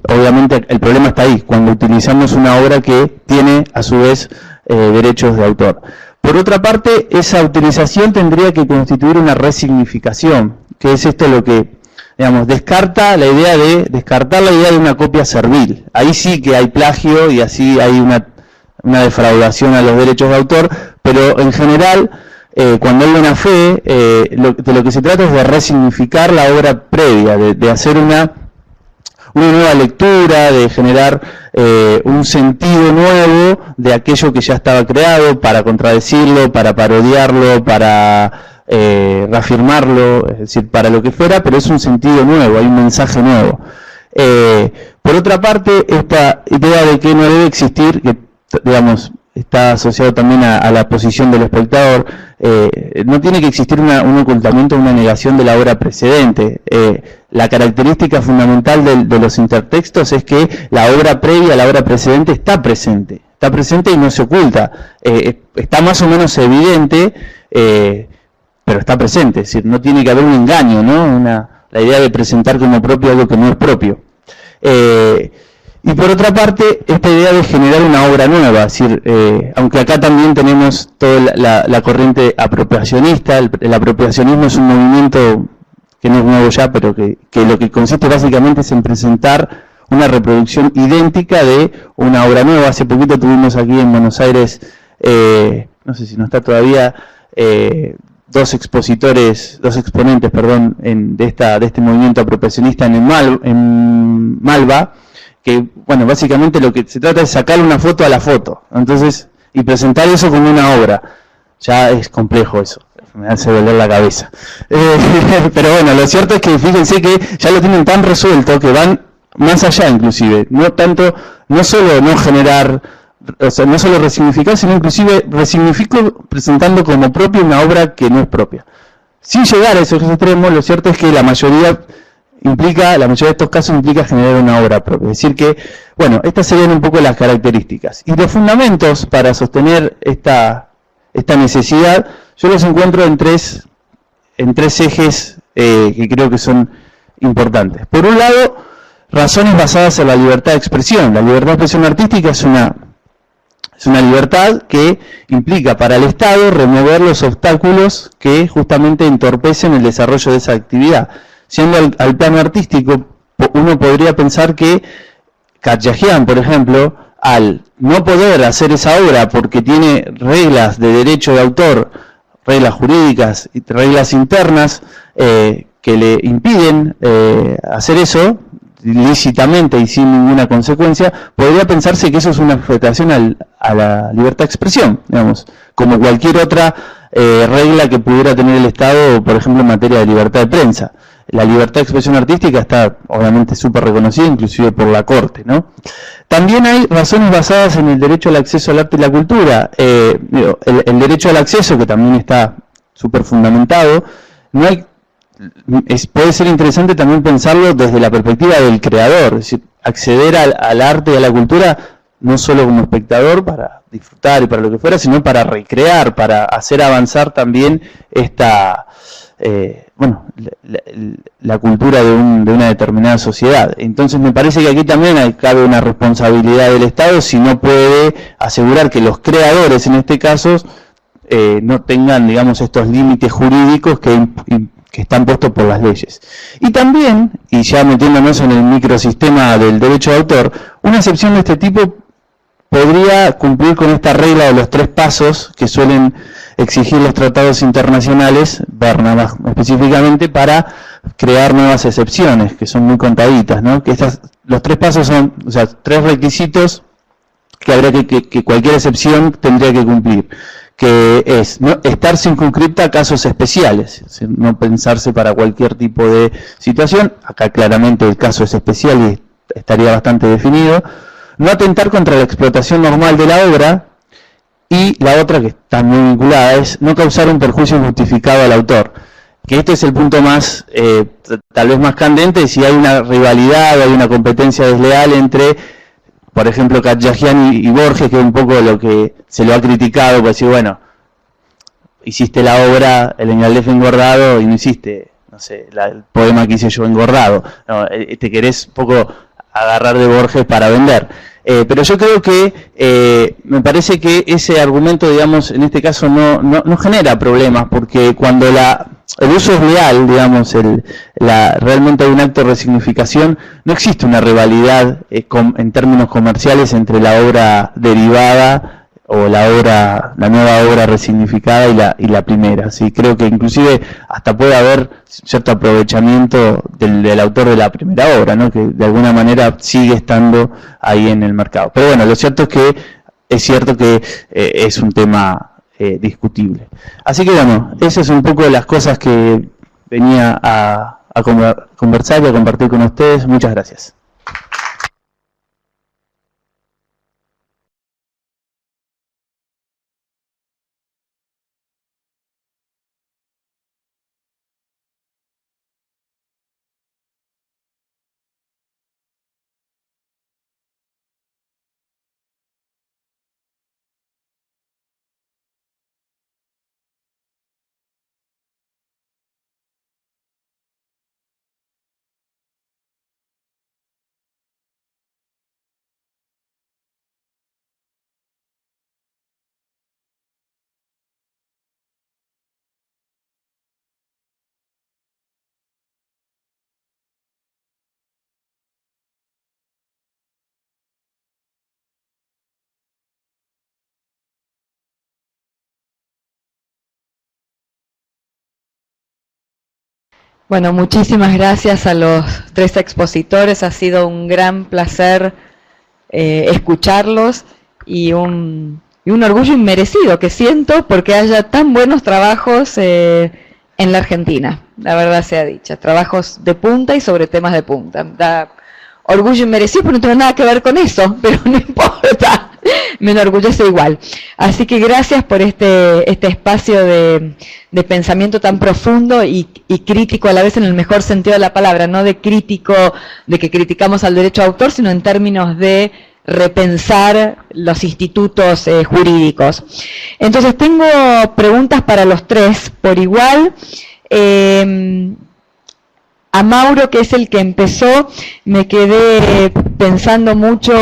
[SPEAKER 4] obviamente el problema está ahí, cuando utilizamos una obra que tiene a su vez derechos de autor. Por otra parte, esa utilización tendría que constituir una resignificación, que es esto lo que, digamos, descartar la idea de una copia servil. Ahí sí que hay plagio y así hay una defraudación a los derechos de autor, pero en general, cuando hay buena fe, de lo que se trata es de resignificar la obra previa, de hacer una una nueva lectura, de generar un sentido nuevo de aquello que ya estaba creado, para contradecirlo, para parodiarlo, para reafirmarlo, es decir, para lo que fuera, pero es un sentido nuevo, hay un mensaje nuevo. Por otra parte, esta idea de que no debe existir, que digamos está asociado también a la posición del espectador, no tiene que existir un ocultamiento, una negación de la obra precedente. La característica fundamental de los intertextos es que la obra previa a la obra precedente está presente y no se oculta, está más o menos evidente, pero está presente, es decir, no tiene que haber un engaño, ¿no? La idea de presentar como propio algo que no es propio. Y por otra parte, esta idea de generar una obra nueva, es decir, aunque acá también tenemos toda la corriente apropiacionista, el apropiacionismo es un movimiento que no es nuevo ya, pero que lo que consiste básicamente es en presentar una reproducción idéntica de una obra nueva. Hace poquito tuvimos aquí en Buenos Aires, no sé si no está todavía, dos exponentes, de este movimiento apropiacionista en Malva, que, bueno, básicamente lo que se trata es sacar una foto a la foto, entonces, y presentar eso como una obra. Ya es complejo eso, me hace doler la cabeza. Pero bueno, lo cierto es que fíjense que ya lo tienen tan resuelto que van más allá inclusive, no solo no generar, o sea, no solo resignificar, sino inclusive resignifico presentando como propia una obra que no es propia. Sin llegar a esos extremos, lo cierto es que la mayoría de estos casos implica generar una obra propia. Es decir que, bueno, estas serían un poco las características. Y los fundamentos para sostener esta necesidad, yo los encuentro en tres ejes que creo que son importantes. Por un lado, razones basadas en la libertad de expresión. La libertad de expresión artística es una libertad que implica para el Estado remover los obstáculos que justamente entorpecen el desarrollo de esa actividad. Siendo al plano artístico, uno podría pensar que Khadjagian, por ejemplo, al no poder hacer esa obra porque tiene reglas de derecho de autor, reglas jurídicas y reglas internas que le impiden hacer eso lícitamente y sin ninguna consecuencia, podría pensarse que eso es una afectación a la libertad de expresión, digamos, como cualquier otra regla que pudiera tener el Estado, por ejemplo, en materia de libertad de prensa. La libertad de expresión artística está obviamente súper reconocida, inclusive por la Corte, ¿no? También hay razones basadas en el derecho al acceso al arte y la cultura. El derecho al acceso, que también está súper fundamentado, puede ser interesante también pensarlo desde la perspectiva del creador, es decir, acceder al arte y a la cultura no solo como espectador para disfrutar y para lo que fuera, sino para recrear, para hacer avanzar también la cultura de una determinada sociedad. Entonces me parece que aquí también cabe una responsabilidad del Estado si no puede asegurar que los creadores, en este caso, no tengan, digamos, estos límites jurídicos que están puestos por las leyes. Y también, y ya metiéndonos en el microsistema del derecho de autor, una excepción de este tipo podría cumplir con esta regla de los 3 pasos que suelen exigir los tratados internacionales, Berna más específicamente, para crear nuevas excepciones, que son muy contaditas, ¿no? Que los 3 pasos son, o sea, 3 requisitos que habría que cualquier excepción tendría que cumplir, que es no estar circunscripta a casos especiales, es decir, no pensarse para cualquier tipo de situación. Acá claramente el caso es especial y estaría bastante definido. No atentar contra la explotación normal de la obra, y la otra, que está muy vinculada, es no causar un perjuicio injustificado al autor. Que este es el punto más, tal vez más candente, si hay una rivalidad o hay una competencia desleal entre, por ejemplo, Khadjagian y Borges, que es un poco lo que se lo ha criticado, por decir, bueno, hiciste la obra El Engalef engordado y no hiciste, no sé, el poema que hice yo engordado. No, te querés un poco agarrar de Borges para vender. Pero yo creo que me parece que ese argumento, digamos, en este caso no genera problemas, porque cuando el uso es leal, digamos, realmente hay un acto de resignificación, no existe una rivalidad en términos comerciales entre la obra derivada o la nueva obra resignificada y la primera. ¿Sí? Creo que inclusive hasta puede haber cierto aprovechamiento del autor de la primera obra, ¿no? Que de alguna manera sigue estando ahí en el mercado. Pero bueno, lo cierto es que es un tema discutible. Así que bueno, esas son un poco las cosas que venía a conversar y a compartir con ustedes. Muchas gracias.
[SPEAKER 5] Bueno, muchísimas gracias a los tres expositores, ha sido un gran placer escucharlos y un orgullo inmerecido que siento porque haya tan buenos trabajos en la Argentina, la verdad sea dicha, trabajos de punta y sobre temas de punta. Da orgullo inmerecido, pero no tiene nada que ver con eso, pero no importa, me enorgullece igual. Así que gracias por este espacio de pensamiento tan profundo y crítico a la vez en el mejor sentido de la palabra, no de crítico, de que criticamos al derecho de autor, sino en términos de repensar los institutos jurídicos. Entonces tengo preguntas para los tres por igual. A Mauro, que es el que empezó, me quedé pensando mucho,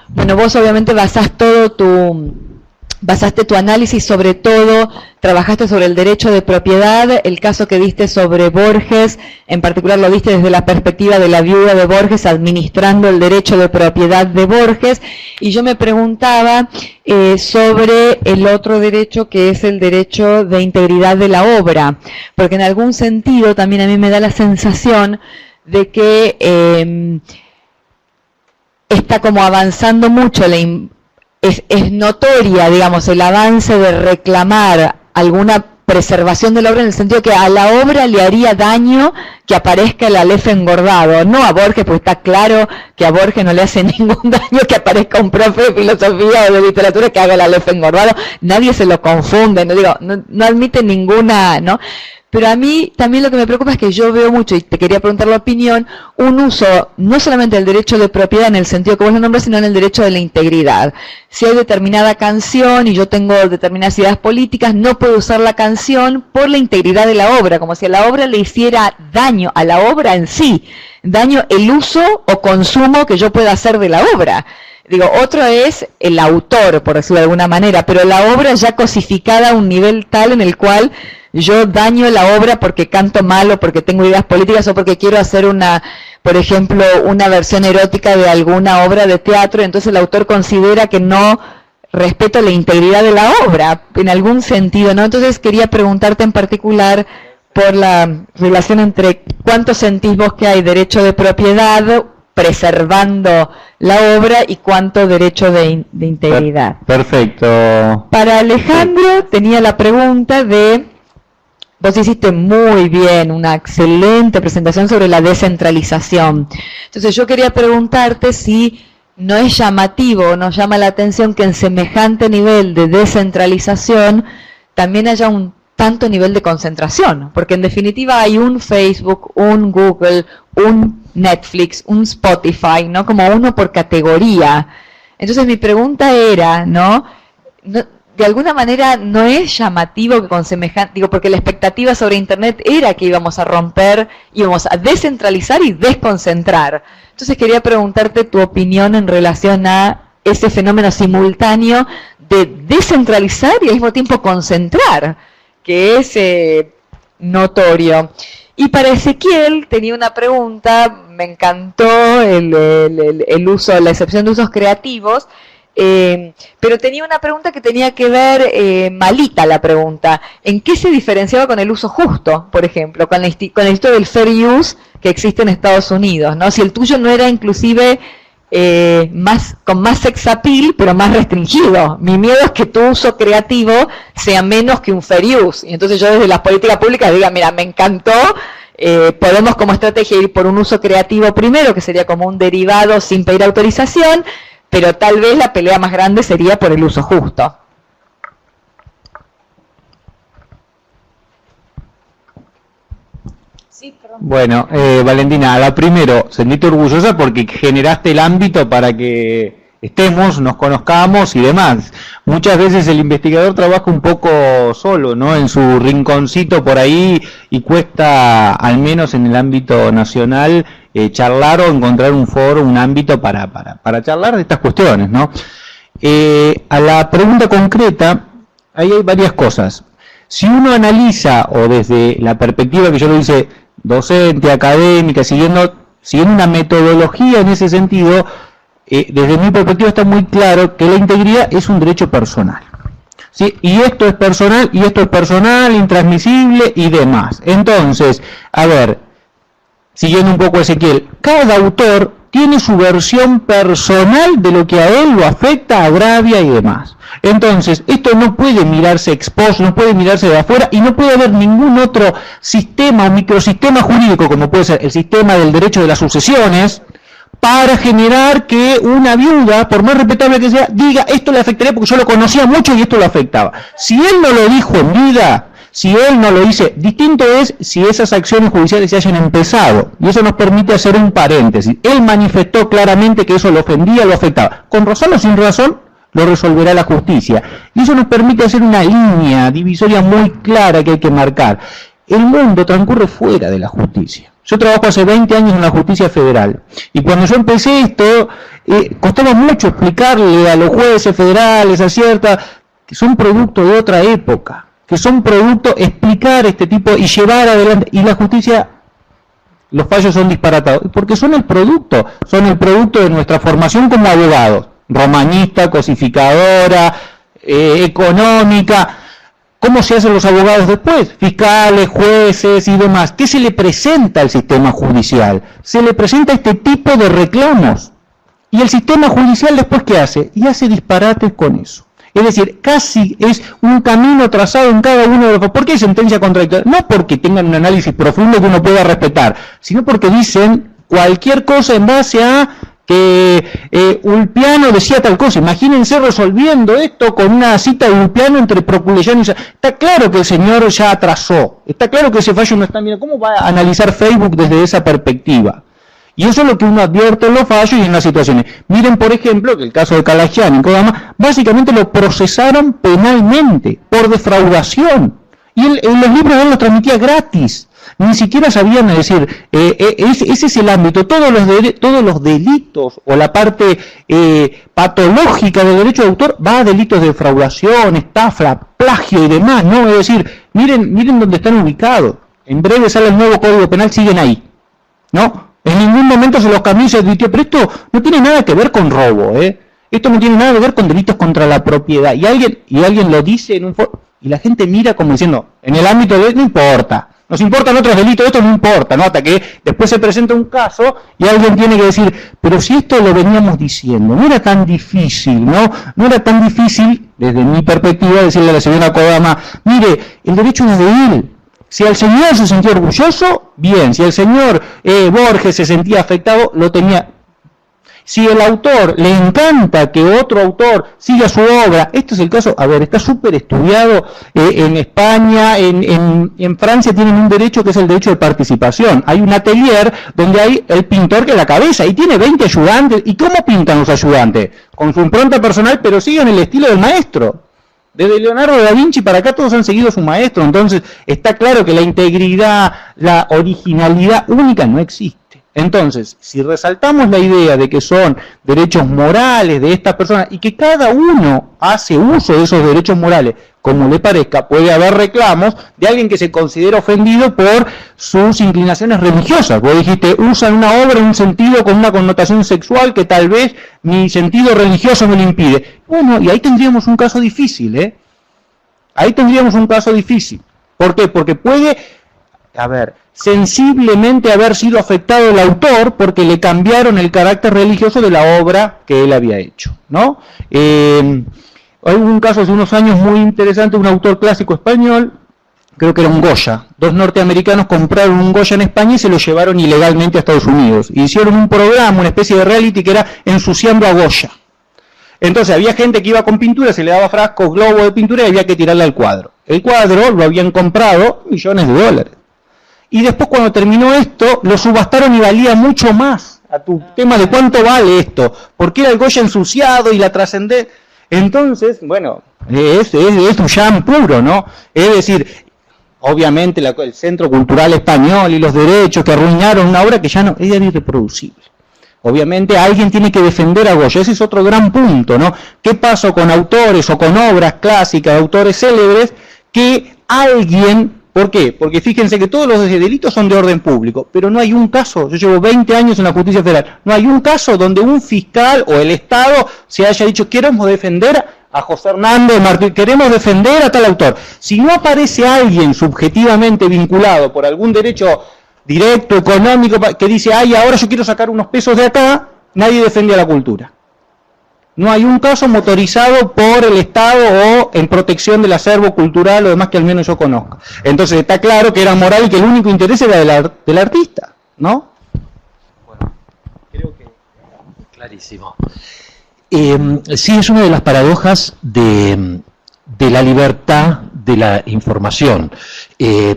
[SPEAKER 5] bueno, vos obviamente basaste tu análisis sobre todo, trabajaste sobre el derecho de propiedad, el caso que diste sobre Borges, en particular lo diste desde la perspectiva de la viuda de Borges administrando el derecho de propiedad de Borges, y yo me preguntaba sobre el otro derecho que es el derecho de integridad de la obra, porque en algún sentido también a mí me da la sensación de que está como avanzando mucho es notoria, digamos, el avance de reclamar alguna preservación de la obra en el sentido que a la obra le haría daño que aparezca el Aleph engordado, no a Borges, porque está claro que a Borges no le hace ningún daño que aparezca un profe de filosofía o de literatura que haga el Aleph engordado, nadie se lo confunde, no admite ninguna, ¿no? Pero a mí también lo que me preocupa es que yo veo mucho, y te quería preguntar la opinión, un uso no solamente del derecho de propiedad en el sentido que vos lo nombras, sino en el derecho de la integridad. Si hay determinada canción y yo tengo determinadas ideas políticas, no puedo usar la canción por la integridad de la obra, como si a la obra le hiciera daño, a la obra en sí, daño el uso o consumo que yo pueda hacer de la obra. Digo, otro es el autor, por decirlo de alguna manera, pero la obra ya cosificada a un nivel tal en el cual yo daño la obra porque canto mal o porque tengo ideas políticas o porque quiero hacer por ejemplo, una versión erótica de alguna obra de teatro, entonces el autor considera que no respeto la integridad de la obra, en algún sentido, ¿no? Entonces quería preguntarte en particular por la relación entre cuánto sentís vos que hay derecho de propiedad preservando la obra y cuánto derecho de integridad.
[SPEAKER 2] Perfecto.
[SPEAKER 5] Para Alejandro tenía la pregunta de, vos hiciste muy bien, una excelente presentación sobre la descentralización. Entonces yo quería preguntarte si no es llamativo, nos llama la atención que en semejante nivel de descentralización también haya un tanto nivel de concentración, porque en definitiva hay un Facebook, un Google, un Netflix, un Spotify, ¿no? Como uno por categoría. Entonces mi pregunta era, ¿no? De alguna manera no es llamativo que con semejante, digo, porque la expectativa sobre Internet era que íbamos a romper, íbamos a descentralizar y desconcentrar. Entonces quería preguntarte tu opinión en relación a ese fenómeno simultáneo de descentralizar y al mismo tiempo concentrar, que es notorio. Y para Ezequiel tenía una pregunta, me encantó el uso, la excepción de usos creativos, Pero tenía una pregunta que tenía que ver, malita la pregunta, ¿en qué se diferenciaba con el uso justo, por ejemplo, con esto del fair use que existe en Estados Unidos, ¿no? Si el tuyo no era inclusive con más sex appeal, pero más restringido. Mi miedo es que tu uso creativo sea menos que un fair use. Y entonces yo desde las políticas públicas diga, mira, me encantó, podemos como estrategia ir por un uso creativo primero, que sería como un derivado sin pedir autorización, pero tal vez la pelea más grande sería por el uso justo.
[SPEAKER 2] Bueno, Valentina, a la primero, sentite orgullosa porque generaste el ámbito para que estemos, nos conozcamos y demás. Muchas veces el investigador trabaja un poco solo, ¿no? En su rinconcito por ahí, y cuesta, al menos en el ámbito nacional, charlar o encontrar un foro, un ámbito para charlar de estas cuestiones, ¿no? A la pregunta concreta, ahí hay varias cosas. Si uno analiza, o desde la perspectiva que yo lo hice, docente, académica, siguiendo una metodología en ese sentido, desde mi perspectiva está muy claro que la integridad es un derecho personal, ¿sí? Y esto es personal, intransmisible y demás. Entonces, a ver, siguiendo un poco Ezequiel, cada autor tiene su versión personal de lo que a él lo afecta, agravia y demás. Entonces, esto no puede mirarse ex post, no puede mirarse de afuera, y no puede haber ningún otro sistema o microsistema jurídico, como puede ser el sistema del derecho de las sucesiones, para generar que una viuda, por más respetable que sea, diga, esto le afectaría porque yo lo conocía mucho y esto lo afectaba. Si él no lo dijo en vida, si él no lo dice, distinto es si esas acciones judiciales se hayan empezado, y eso nos permite hacer un paréntesis. Él manifestó claramente que eso lo ofendía, lo afectaba. Con razón o sin razón, lo resolverá la justicia. Y eso nos permite hacer una línea divisoria muy clara que hay que marcar. El mundo transcurre fuera de la justicia. Yo trabajo hace 20 años en la justicia federal, y cuando yo empecé esto, costaba mucho explicarle a los jueces federales, a cierta, que son producto de otra época, que son producto, explicar este tipo y llevar adelante, y la justicia, los fallos son disparatados, porque son el producto de nuestra formación como abogados, romanista, cosificadora, económica. ¿Cómo se hacen los abogados después? Fiscales, jueces y demás. ¿Qué se le presenta al sistema judicial? Se le presenta este tipo de reclamos. Y el sistema judicial después, ¿qué hace? Y hace disparates con eso. Es decir, casi es un camino trazado en cada uno de los... ¿Por qué hay sentencia contradictoria? No porque tengan un análisis profundo que uno pueda respetar, sino porque dicen cualquier cosa en base a que Ulpiano decía tal cosa. Imagínense resolviendo esto con una cita de Ulpiano entre Proculellano y... Está claro que el señor ya atrasó, está claro que ese fallo no está... Mira, ¿cómo va a analizar Facebook desde esa perspectiva? Y eso es lo que uno advierte en los fallos y en las situaciones. Miren, por ejemplo, que el caso de Calagiani en Kodama, básicamente lo procesaron penalmente por defraudación. Y en los libros él los transmitía gratis. Ni siquiera sabían decir, ese es el ámbito, todos los delitos o la parte patológica del derecho de autor va a delitos de defraudación, estafa, plagio y demás, ¿no? Es decir, miren dónde están ubicados. En breve sale el nuevo Código Penal, siguen ahí, ¿no? En ningún momento se los cambió y se advirtió, pero esto no tiene nada que ver con robo, esto no tiene nada que ver con delitos contra la propiedad. Y alguien lo dice en un foro, y la gente mira como diciendo, en el ámbito de no importa. Nos importan otros delitos, esto no importa, ¿no? Hasta que después se presenta un caso y alguien tiene que decir, pero si esto lo veníamos diciendo, no era tan difícil, ¿no? No era tan difícil, desde mi perspectiva, decirle a la señora Kodama, mire, el derecho es de él. Si el señor se sentía orgulloso, bien. Si el señor Borges se sentía afectado, lo tenía... Si el autor le encanta que otro autor siga su obra, este es el caso, a ver, está súper estudiado en España, en Francia tienen un derecho que es el derecho de participación. Hay un atelier donde hay el pintor que es la cabeza y tiene 20 ayudantes. ¿Y cómo pintan los ayudantes? Con su impronta personal, pero siguen el estilo del maestro. Desde Leonardo da Vinci para acá todos han seguido a su maestro. Entonces está claro que la integridad, la originalidad única no existe. Entonces, si resaltamos la idea de que son derechos morales de estas personas y que cada uno hace uso de esos derechos morales como le parezca, puede haber reclamos de alguien que se considera ofendido por sus inclinaciones religiosas. Vos dijiste, usan una obra en un sentido con una connotación sexual que tal vez mi sentido religioso me lo impide. Bueno, y ahí tendríamos un caso difícil, ¿eh? Ahí tendríamos un caso difícil. ¿Por qué? Porque puede, sensiblemente haber sido afectado el autor porque le cambiaron el carácter religioso de la obra que él había hecho, ¿no? Hay un caso hace unos años muy interesante, un autor clásico español, creo que era un Goya. Dos norteamericanos compraron un Goya en España y se lo llevaron ilegalmente a Estados Unidos. Y hicieron un programa, una especie de reality que era ensuciando a Goya. Entonces había gente que iba con pintura, se le daba frascos, globos de pintura y había que tirarle al cuadro. El cuadro lo habían comprado millones de dólares. Y después cuando terminó esto, lo subastaron y valía mucho más. A tu tema de cuánto vale esto, porque era el Goya ensuciado y la trascendencia. Entonces, bueno, es un jam puro, ¿no? Es decir, obviamente el Centro Cultural Español y los derechos que arruinaron una obra que ya no es irreproducible. Obviamente alguien tiene que defender a Goya, ese es otro gran punto, ¿no? ¿Qué pasó con autores o con obras clásicas, autores célebres, que alguien... ¿Por qué? Porque fíjense que todos los delitos son de orden público, pero no hay un caso, yo llevo 20 años en la justicia federal, no hay un caso donde un fiscal o el Estado se haya dicho queremos defender a José Hernández Martín, queremos defender a tal autor. Si no aparece alguien subjetivamente vinculado por algún derecho directo, económico, que dice, ay, ahora yo quiero sacar unos pesos de acá, nadie defiende a la cultura. No hay un caso motorizado por el Estado o en protección del acervo cultural o demás que al menos yo conozca. Entonces está claro que era moral y que el único interés era del artista, ¿no?
[SPEAKER 3] Bueno, creo que... Clarísimo. Sí, es una de las paradojas de la libertad de la información.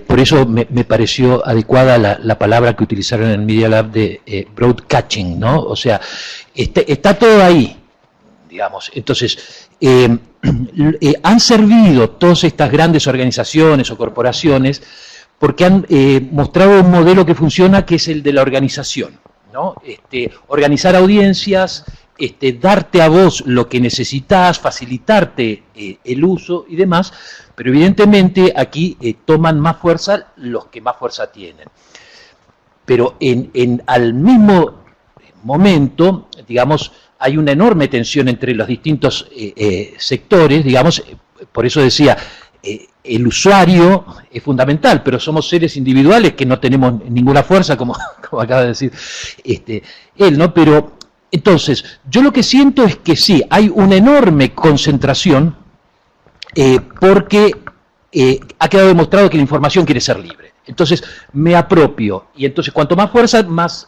[SPEAKER 3] Por eso me pareció adecuada la palabra que utilizaron en el Media Lab de broadcasting, ¿no? O sea, está todo ahí, digamos. Entonces, han servido todas estas grandes organizaciones o corporaciones porque han mostrado un modelo que funciona, que es el de la organización, ¿no? Organizar audiencias, darte a vos lo que necesitas, facilitarte el uso y demás, pero evidentemente aquí toman más fuerza los que más fuerza tienen. Pero al mismo momento, digamos, hay una enorme tensión entre los distintos sectores, digamos, por eso decía, el usuario es fundamental, pero somos seres individuales que no tenemos ninguna fuerza, como acaba de decir él, ¿no? Pero entonces, yo lo que siento es que sí, hay una enorme concentración porque ha quedado demostrado que la información quiere ser libre. Entonces, me apropio, y entonces cuanto más fuerza, más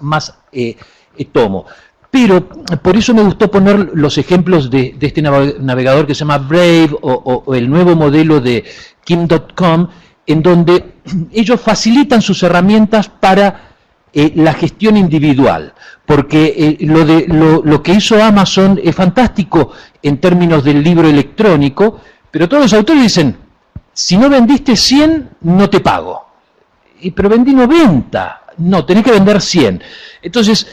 [SPEAKER 3] tomo. Pero por eso me gustó poner los ejemplos de este navegador que se llama Brave o el nuevo modelo de Kim.com, en donde ellos facilitan sus herramientas para la gestión individual, porque lo que hizo Amazon es fantástico en términos del libro electrónico, pero todos los autores dicen, si no vendiste 100, no te pago. Pero vendí 90, no, tenés que vender 100. Entonces,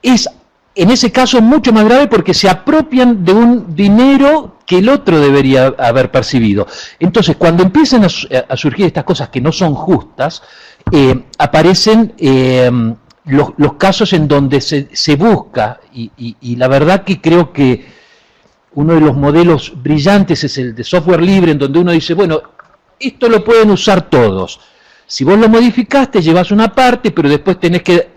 [SPEAKER 3] es en ese caso mucho más grave porque se apropian de un dinero que el otro debería haber percibido. Entonces, cuando empiezan a surgir estas cosas que no son justas, aparecen los casos en donde se busca, y la verdad que creo que uno de los modelos brillantes es el de software libre, en donde uno dice, bueno, esto lo pueden usar todos. Si vos lo modificaste, llevas una parte, pero después tenés que...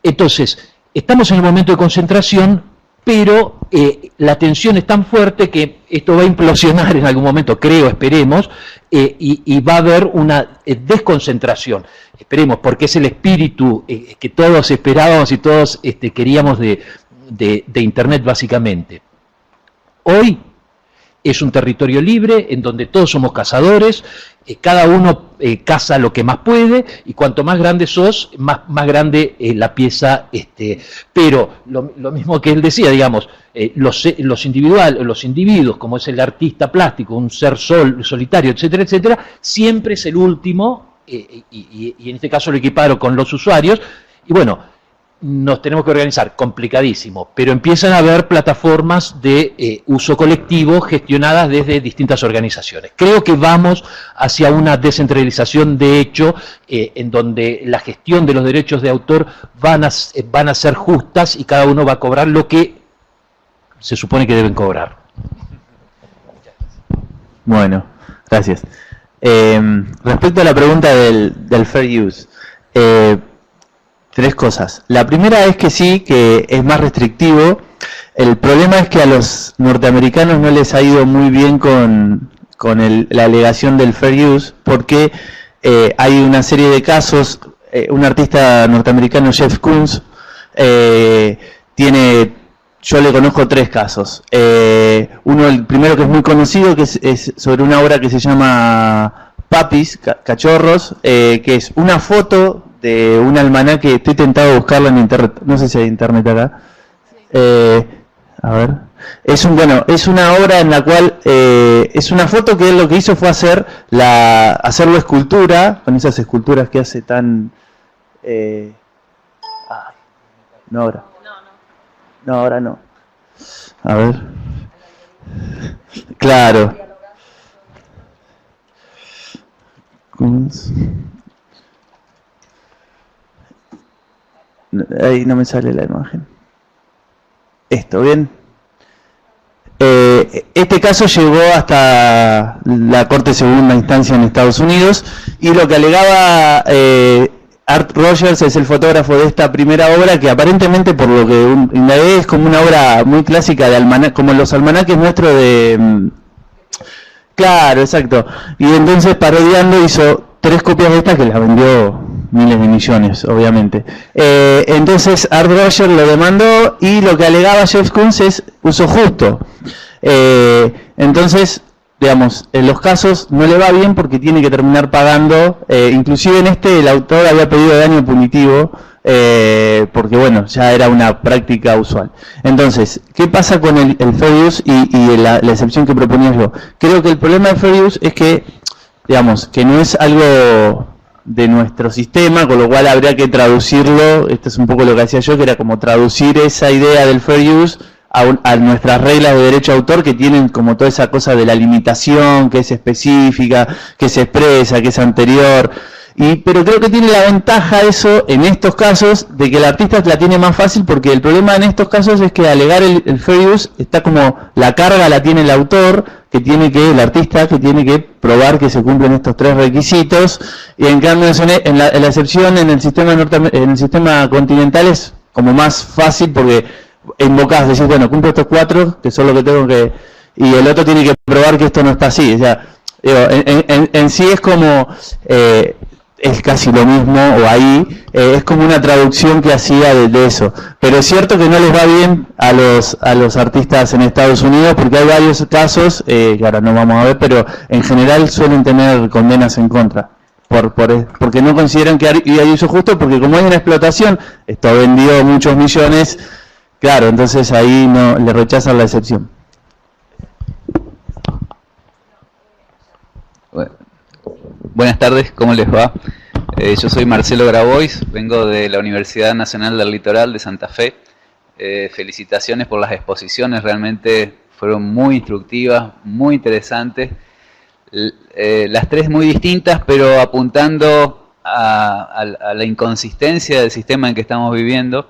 [SPEAKER 3] Entonces, estamos en el momento de concentración, pero la tensión es tan fuerte que esto va a implosionar en algún momento, creo, esperemos, y va a haber una desconcentración. Esperemos, porque es el espíritu que todos esperábamos y todos queríamos de Internet, básicamente. Hoy es un territorio libre en donde todos somos cazadores, cada uno caza lo que más puede, y cuanto más grande sos, más grande la pieza. Pero lo mismo que él decía, digamos, los individuos, como es el artista plástico, un ser solitario, etcétera, etcétera, siempre es el último, y en este caso lo equiparo con los usuarios, y bueno, nos tenemos que organizar, complicadísimo, pero empiezan a haber plataformas de uso colectivo gestionadas desde distintas organizaciones. Creo que vamos hacia una descentralización de hecho, en donde la gestión de los derechos de autor van a ser justas y cada uno va a cobrar lo que se supone que deben cobrar.
[SPEAKER 4] Bueno, gracias. Respecto a la pregunta del fair use, tres cosas. La primera es que sí, que es más restrictivo. El problema es que a los norteamericanos no les ha ido muy bien con la alegación del fair use, porque hay una serie de casos. Un artista norteamericano, Jeff Koons, yo le conozco tres casos. Uno, el primero que es muy conocido, que es sobre una obra que se llama Papis, Cachorros, que es una foto de un almanaque. Estoy tentado de buscarla en internet, no sé si hay internet acá. A ver. Es una obra en la cual es una foto que él lo que hizo fue hacerlo escultura, con esas esculturas que hace tan... no ahora. No, ahora no. A ver. Claro. Ahí no me sale la imagen. Esto, ¿bien? Este caso llegó hasta la Corte de Segunda Instancia en Estados Unidos, y lo que alegaba Art Rogers, es el fotógrafo de esta primera obra, que aparentemente, por lo que indagué, es como una obra muy clásica de como los almanaques nuestros de... Claro, exacto. Y entonces, parodiando, hizo 3 copias de esta que las vendió miles de millones, obviamente. Entonces Art Rogers lo demandó, y lo que alegaba Jeff Koons es uso justo. Entonces, digamos, en los casos no le va bien porque tiene que terminar pagando. Inclusive en el autor había pedido daño punitivo, porque bueno, ya era una práctica usual. Entonces, ¿qué pasa con el fair use y la excepción que proponía yo? Creo que el problema del fair use es que, digamos, que no es algo de nuestro sistema, con lo cual habría que traducirlo. Esto es un poco lo que hacía yo, que era como traducir esa idea del fair use a nuestras reglas de derecho de autor, que tienen como toda esa cosa de la limitación, que es específica, que se expresa, que es anterior. Pero creo que tiene la ventaja eso en estos casos, de que el artista la tiene más fácil, porque el problema en estos casos es que alegar el fair use está como la carga la tiene el autor, el artista, que tiene que probar que se cumplen estos 3 requisitos, y en cambio en la excepción en el sistema continental es como más fácil, porque invocás, decís, bueno, cumplo estos 4, que son lo que tengo que... y el otro tiene que probar que esto no está así. O sea, digo, en sí es como... es casi lo mismo, o ahí, es como una traducción que hacía de eso. Pero es cierto que no les va bien a los artistas en Estados Unidos, porque hay varios casos, que ahora no vamos a ver, pero en general suelen tener condenas en contra. Porque no consideran que hay uso justo, porque como hay una explotación, esto ha vendido muchos millones, claro, entonces ahí no le rechazan la excepción.
[SPEAKER 6] Buenas tardes, ¿cómo les va? Yo soy Marcelo Grabois, vengo de la Universidad Nacional del Litoral de Santa Fe. Felicitaciones por las exposiciones, realmente fueron muy instructivas, muy interesantes. Las 3 muy distintas, pero apuntando a la inconsistencia del sistema en que estamos viviendo.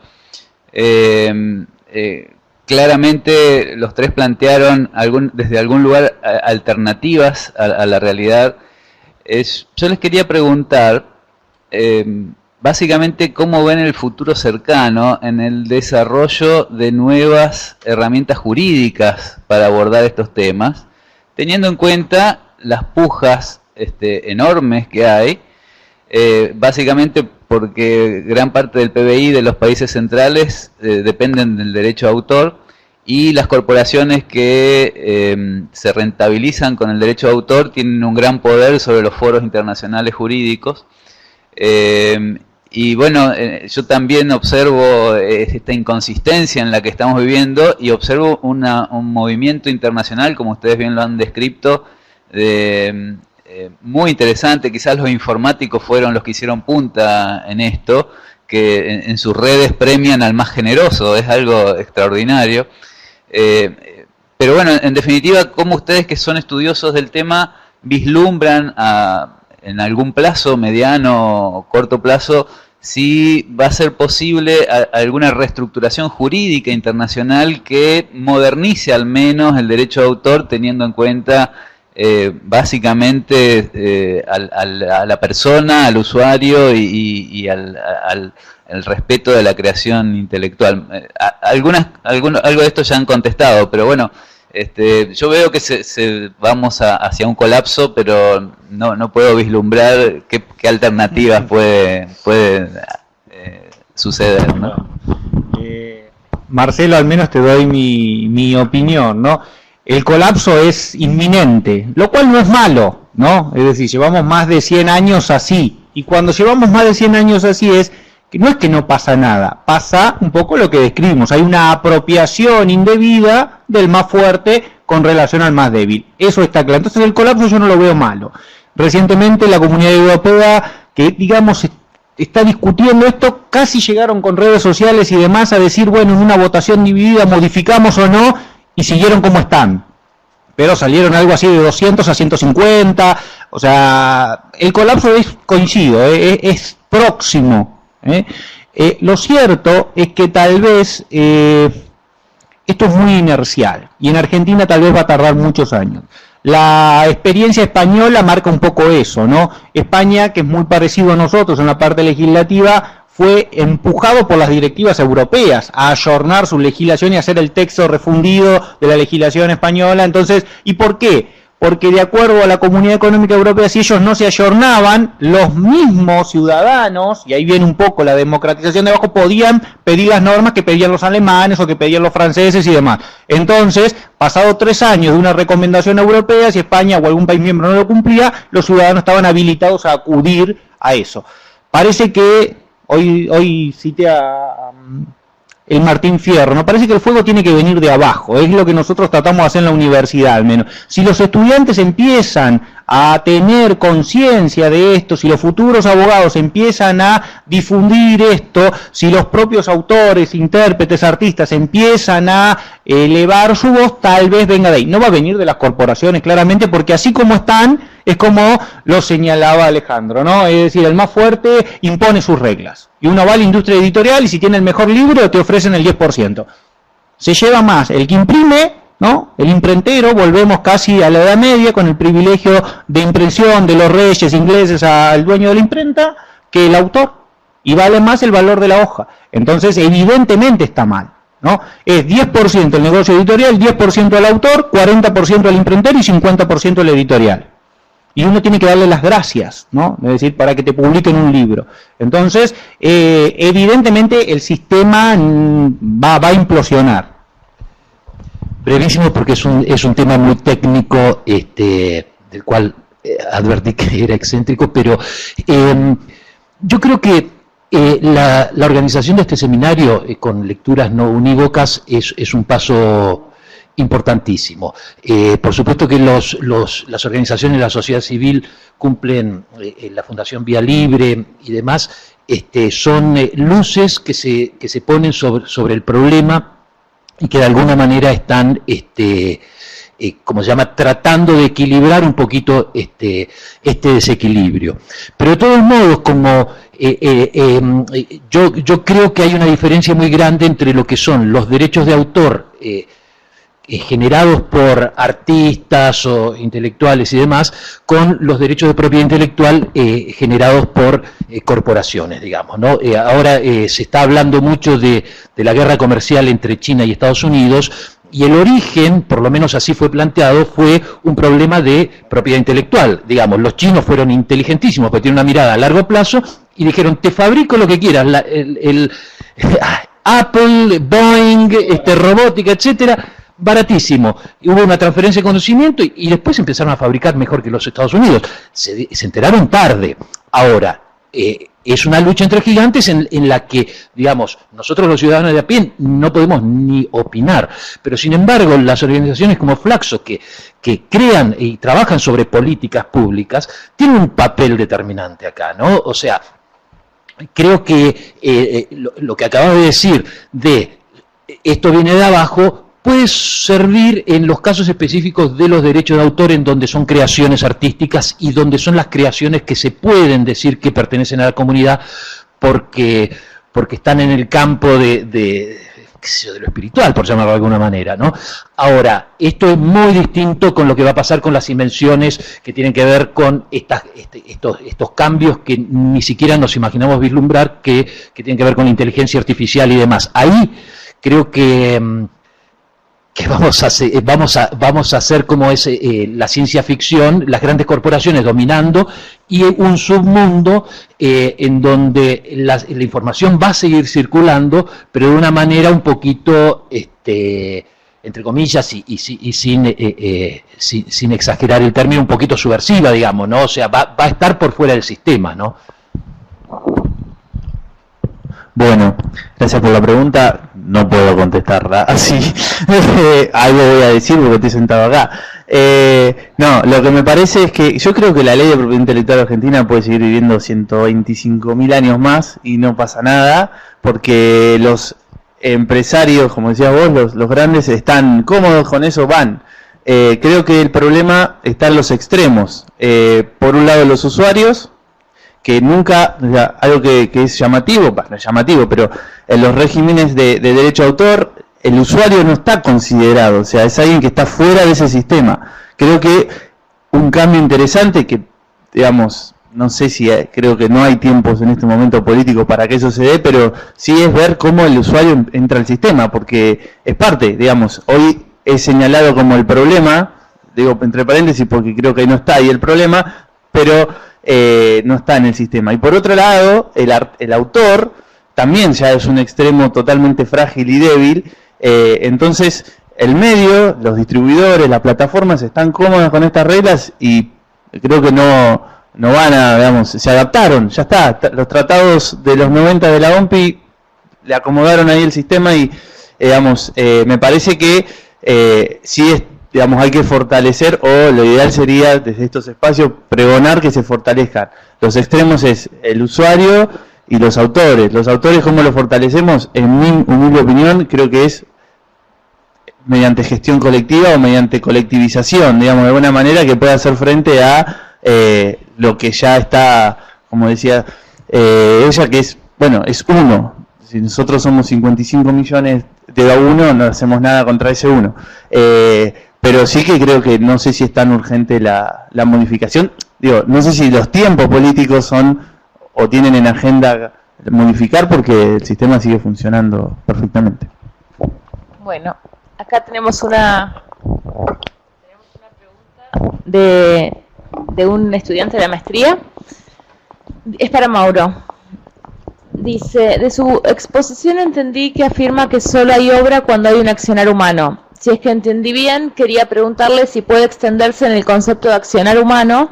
[SPEAKER 6] Claramente los 3 plantearon desde algún lugar alternativas a la realidad. Yo les quería preguntar, básicamente, cómo ven el futuro cercano en el desarrollo de nuevas herramientas jurídicas para abordar estos temas, teniendo en cuenta las pujas enormes que hay, básicamente porque gran parte del PBI de los países centrales dependen del derecho de autor, y las corporaciones que se rentabilizan con el derecho de autor tienen un gran poder sobre los foros internacionales jurídicos. Y bueno, yo también observo esta inconsistencia en la que estamos viviendo, y observo un movimiento internacional, como ustedes bien lo han descrito, muy interesante. Quizás los informáticos fueron los que hicieron punta en esto, que en sus redes premian al más generoso, es algo extraordinario. Pero bueno, en definitiva, ¿cómo ustedes que son estudiosos del tema vislumbran en algún plazo, mediano o corto plazo, si va a ser posible alguna reestructuración jurídica internacional que modernice al menos el derecho de autor, teniendo en cuenta básicamente a la persona, al usuario y al respeto de la creación intelectual? Algo de esto ya han contestado, pero bueno, yo veo que vamos hacia un colapso, pero no puedo vislumbrar qué alternativas puede suceder, ¿no?
[SPEAKER 2] Marcelo, al menos te doy mi opinión, ¿no? El colapso es inminente, lo cual no es malo, ¿no? Es decir, llevamos más de 100 años así, y cuando llevamos más de 100 años así no es que no pasa nada, pasa un poco lo que describimos, hay una apropiación indebida del más fuerte con relación al más débil, eso está claro. Entonces el colapso yo no lo veo malo. Recientemente la Comunidad Europea, que digamos está discutiendo esto, casi llegaron con redes sociales y demás a decir, bueno, en una votación dividida modificamos o no, y siguieron como están, pero salieron algo así de 200 a 150, o sea, el colapso coincido, es próximo. Lo cierto es que tal vez esto es muy inercial y en Argentina tal vez va a tardar muchos años. La experiencia española marca un poco eso, ¿no? España, que es muy parecido a nosotros en la parte legislativa, fue empujado por las directivas europeas a ayornar su legislación y hacer el texto refundido de la legislación española. Entonces, ¿y por qué? Porque de acuerdo a la Comunidad Económica Europea, si ellos no se ayornaban, los mismos ciudadanos, y ahí viene un poco la democratización de abajo, podían pedir las normas que pedían los alemanes o que pedían los franceses y demás. Entonces, pasado 3 años de una recomendación europea, si España o algún país miembro no lo cumplía, los ciudadanos estaban habilitados a acudir a eso. Parece que, hoy cité a el Martín Fierro, ¿no? Parece que el fuego tiene que venir de abajo, es lo que nosotros tratamos de hacer en la universidad al menos. Si los estudiantes empiezan a tener conciencia de esto, si los futuros abogados empiezan a difundir esto, si los propios autores, intérpretes, artistas empiezan a elevar su voz, tal vez venga de ahí. No va a venir de las corporaciones, claramente, porque así como están, es como lo señalaba Alejandro, ¿no? Es decir, el más fuerte impone sus reglas. Y uno va a la industria editorial y si tiene el mejor libro te ofrecen el 10%. Se lleva más el que imprime, ¿no? El imprentero, volvemos casi a la Edad Media con el privilegio de impresión de los reyes ingleses al dueño de la imprenta, que el autor. Y vale más el valor de la hoja. Entonces, evidentemente está mal, ¿no? Es 10% el negocio editorial, 10% al autor, 40% al imprentero y 50% al editorial. Y uno tiene que darle las gracias, ¿no? Es decir, para que te publiquen un libro. Entonces, evidentemente el sistema va a implosionar.
[SPEAKER 3] Brevísimo, porque es un tema muy técnico, del cual advertí que era excéntrico, pero yo creo que la organización de este seminario con lecturas no unívocas es un paso importantísimo. Por supuesto que las organizaciones de la sociedad civil cumplen, la Fundación Vía Libre y demás, son luces que se ponen sobre el problema y que de alguna manera están, como se llama, tratando de equilibrar un poquito este desequilibrio. Pero de todos modos, como yo creo que hay una diferencia muy grande entre lo que son los derechos de autor generados por artistas o intelectuales y demás, con los derechos de propiedad intelectual generados por corporaciones, digamos, ¿no? Ahora se está hablando mucho de la guerra comercial entre China y Estados Unidos, y el origen, por lo menos así fue planteado, fue un problema de propiedad intelectual. Digamos, los chinos fueron inteligentísimos, porque tienen una mirada a largo plazo, y dijeron, te fabrico lo que quieras, Apple, Boeing, robótica, etcétera, baratísimo. Hubo una transferencia de conocimiento y después empezaron a fabricar mejor que los Estados Unidos. Se enteraron tarde. Ahora, es una lucha entre gigantes en la que, digamos, nosotros los ciudadanos de a pie no podemos ni opinar, pero sin embargo las organizaciones como Flaxo, que crean y trabajan sobre políticas públicas, tienen un papel determinante acá, ¿no? O sea, creo que lo que acabas de decir de esto viene de abajo puede servir en los casos específicos de los derechos de autor, en donde son creaciones artísticas y donde son las creaciones que se pueden decir que pertenecen a la comunidad porque están en el campo de lo espiritual, por llamarlo de alguna manera, ¿no? Ahora, esto es muy distinto con lo que va a pasar con las invenciones que tienen que ver con estos cambios que ni siquiera nos imaginamos vislumbrar, que tienen que ver con la inteligencia artificial y demás. Ahí creo que vamos a hacer como es la ciencia ficción, las grandes corporaciones dominando y un submundo en donde la información va a seguir circulando, pero de una manera un poquito, entre comillas, y sin exagerar el término, un poquito subversiva, digamos, ¿no? O sea, va a estar por fuera del sistema, ¿no?
[SPEAKER 4] Bueno, gracias por la pregunta. No puedo contestarla así. Algo voy a decir porque estoy sentado acá. No, lo que me parece es que yo creo que la ley de propiedad intelectual argentina puede seguir viviendo 125.000 años más y no pasa nada, porque los empresarios, como decías vos, los grandes están cómodos con eso, van. Creo que el problema está en los extremos. Por un lado, los usuarios, que nunca, o sea, algo que es llamativo, no es llamativo, pero en los regímenes de derecho de autor, el usuario no está considerado, o sea, es alguien que está fuera de ese sistema. Creo que un cambio interesante que, digamos, no sé si, creo que no hay tiempos en este momento político para que eso se dé, pero sí es ver cómo el usuario entra al sistema, porque es parte, digamos, hoy es señalado como el problema, digo entre paréntesis porque creo que ahí no está ahí el problema, pero no está en el sistema. Y por otro lado, el autor también ya es un extremo totalmente frágil y débil, entonces el medio, los distribuidores, las plataformas están cómodas con estas reglas y creo que no van a, digamos, se adaptaron, ya está, los tratados de los 90 de la OMPI le acomodaron ahí el sistema y, digamos, me parece que sí es, digamos, hay que fortalecer, o lo ideal sería desde estos espacios pregonar que se fortalezcan. Los extremos es el usuario y los autores. Los autores, ¿cómo los fortalecemos? En mi humilde opinión, creo que es mediante gestión colectiva o mediante colectivización, digamos, de alguna manera que pueda hacer frente a lo que ya está, como decía ella, que es, bueno, es uno. Si nosotros somos 55 millones de uno, no hacemos nada contra ese uno. Pero sí que creo que no sé si es tan urgente la modificación. Digo, no sé si los tiempos políticos son o tienen en agenda modificar, porque el sistema sigue funcionando perfectamente.
[SPEAKER 1] Bueno, acá tenemos una pregunta de un estudiante de la maestría. Es para Mauro. Dice, de su exposición entendí que afirma que solo hay obra cuando hay un accionar humano. Si es que entendí bien, quería preguntarle si puede extenderse en el concepto de accionar humano,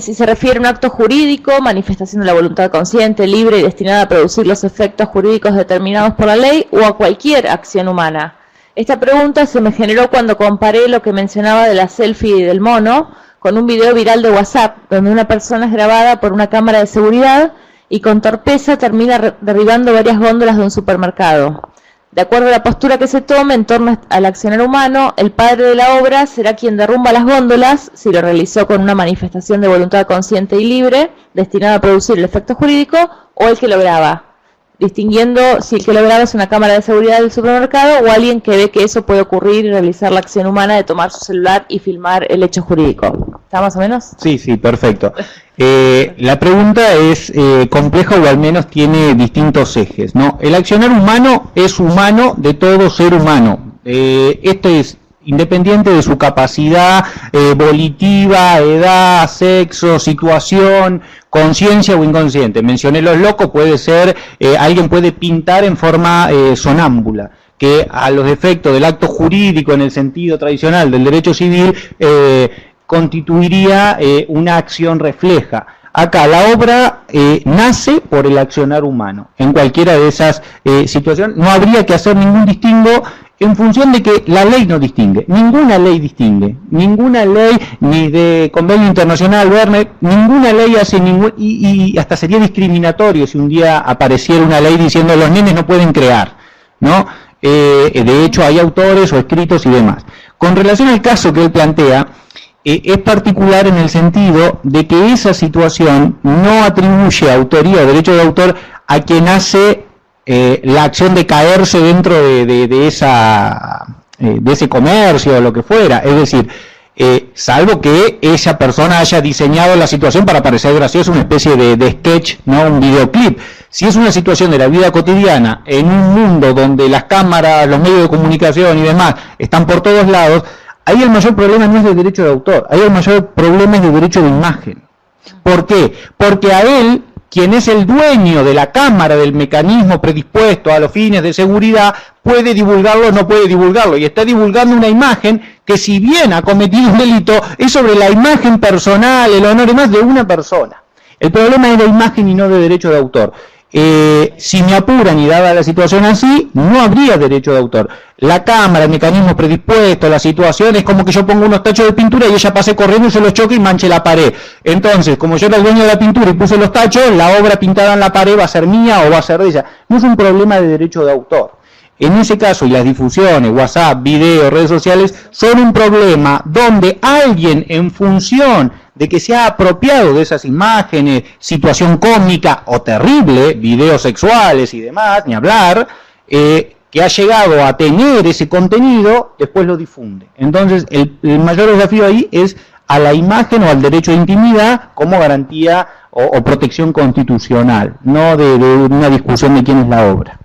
[SPEAKER 1] si se refiere a un acto jurídico, manifestación de la voluntad consciente, libre y destinada a producir los efectos jurídicos determinados por la ley, o a cualquier acción humana. Esta pregunta se me generó cuando comparé lo que mencionaba de la selfie y del mono con un video viral de WhatsApp, donde una persona es grabada por una cámara de seguridad y con torpeza termina derribando varias góndolas de un supermercado. De acuerdo a la postura que se tome en torno al accionar humano, el padre de la obra será quien derrumba las góndolas, si lo realizó con una manifestación de voluntad consciente y libre, destinada a producir el efecto jurídico, o el que lo graba, distinguiendo si el que lo graba es una cámara de seguridad del supermercado o alguien que ve que eso puede ocurrir y realizar la acción humana de tomar su celular y filmar el hecho jurídico. ¿Está más o menos?
[SPEAKER 2] Sí, perfecto. La pregunta es compleja, o al menos tiene distintos ejes, ¿no? El accionar humano es humano de todo ser humano. Este es independiente de su capacidad volitiva, edad, sexo, situación, conciencia o inconsciente. Mencioné los locos, puede ser, alguien puede pintar en forma sonámbula, que a los efectos del acto jurídico en el sentido tradicional del derecho civil constituiría una acción refleja. Acá la obra nace por el accionar humano. En cualquiera de esas situaciones no habría que hacer ningún distingo en función de que la ley no distingue, ninguna ley distingue, ninguna ley, ni de convenio internacional, Verne, ninguna ley hace ningún, y hasta sería discriminatorio si un día apareciera una ley diciendo los nenes no pueden crear, ¿no? De hecho hay autores o escritos y demás. Con relación al caso que él plantea, es particular en el sentido de que esa situación no atribuye autoría o derecho de autor a quien hace la acción de caerse dentro de ese comercio o lo que fuera, es decir, salvo que esa persona haya diseñado la situación para parecer gracioso, una especie de sketch, no un videoclip. Si es una situación de la vida cotidiana en un mundo donde las cámaras, los medios de comunicación y demás están por todos lados, ahí el mayor problema no es de derecho de autor, ahí el mayor problema es de derecho de imagen. ¿Por qué? Porque a él, quien es el dueño de la cámara, del mecanismo predispuesto a los fines de seguridad, puede divulgarlo o no puede divulgarlo, y está divulgando una imagen que, si bien ha cometido un delito, es sobre la imagen personal, el honor y más de una persona. El problema es de imagen y no de derecho de autor. Si me apuran y dada la situación así, no habría derecho de autor. La cámara, el mecanismo predispuesto, la situación es como que yo pongo unos tachos de pintura y ella pase corriendo y se los choque y manche la pared. Entonces, como yo era el dueño de la pintura y puse los tachos, la obra pintada en la pared va a ser mía o va a ser de ella. No es un problema de derecho de autor. En ese caso, y las difusiones, WhatsApp, video, redes sociales, son un problema donde alguien, en función de que se ha apropiado de esas imágenes, situación cómica o terrible, videos sexuales y demás, ni hablar, que ha llegado a tener ese contenido, después lo difunde. Entonces, el mayor desafío ahí es a la imagen o al derecho de intimidad como garantía o protección constitucional, no de una discusión de quién es la obra.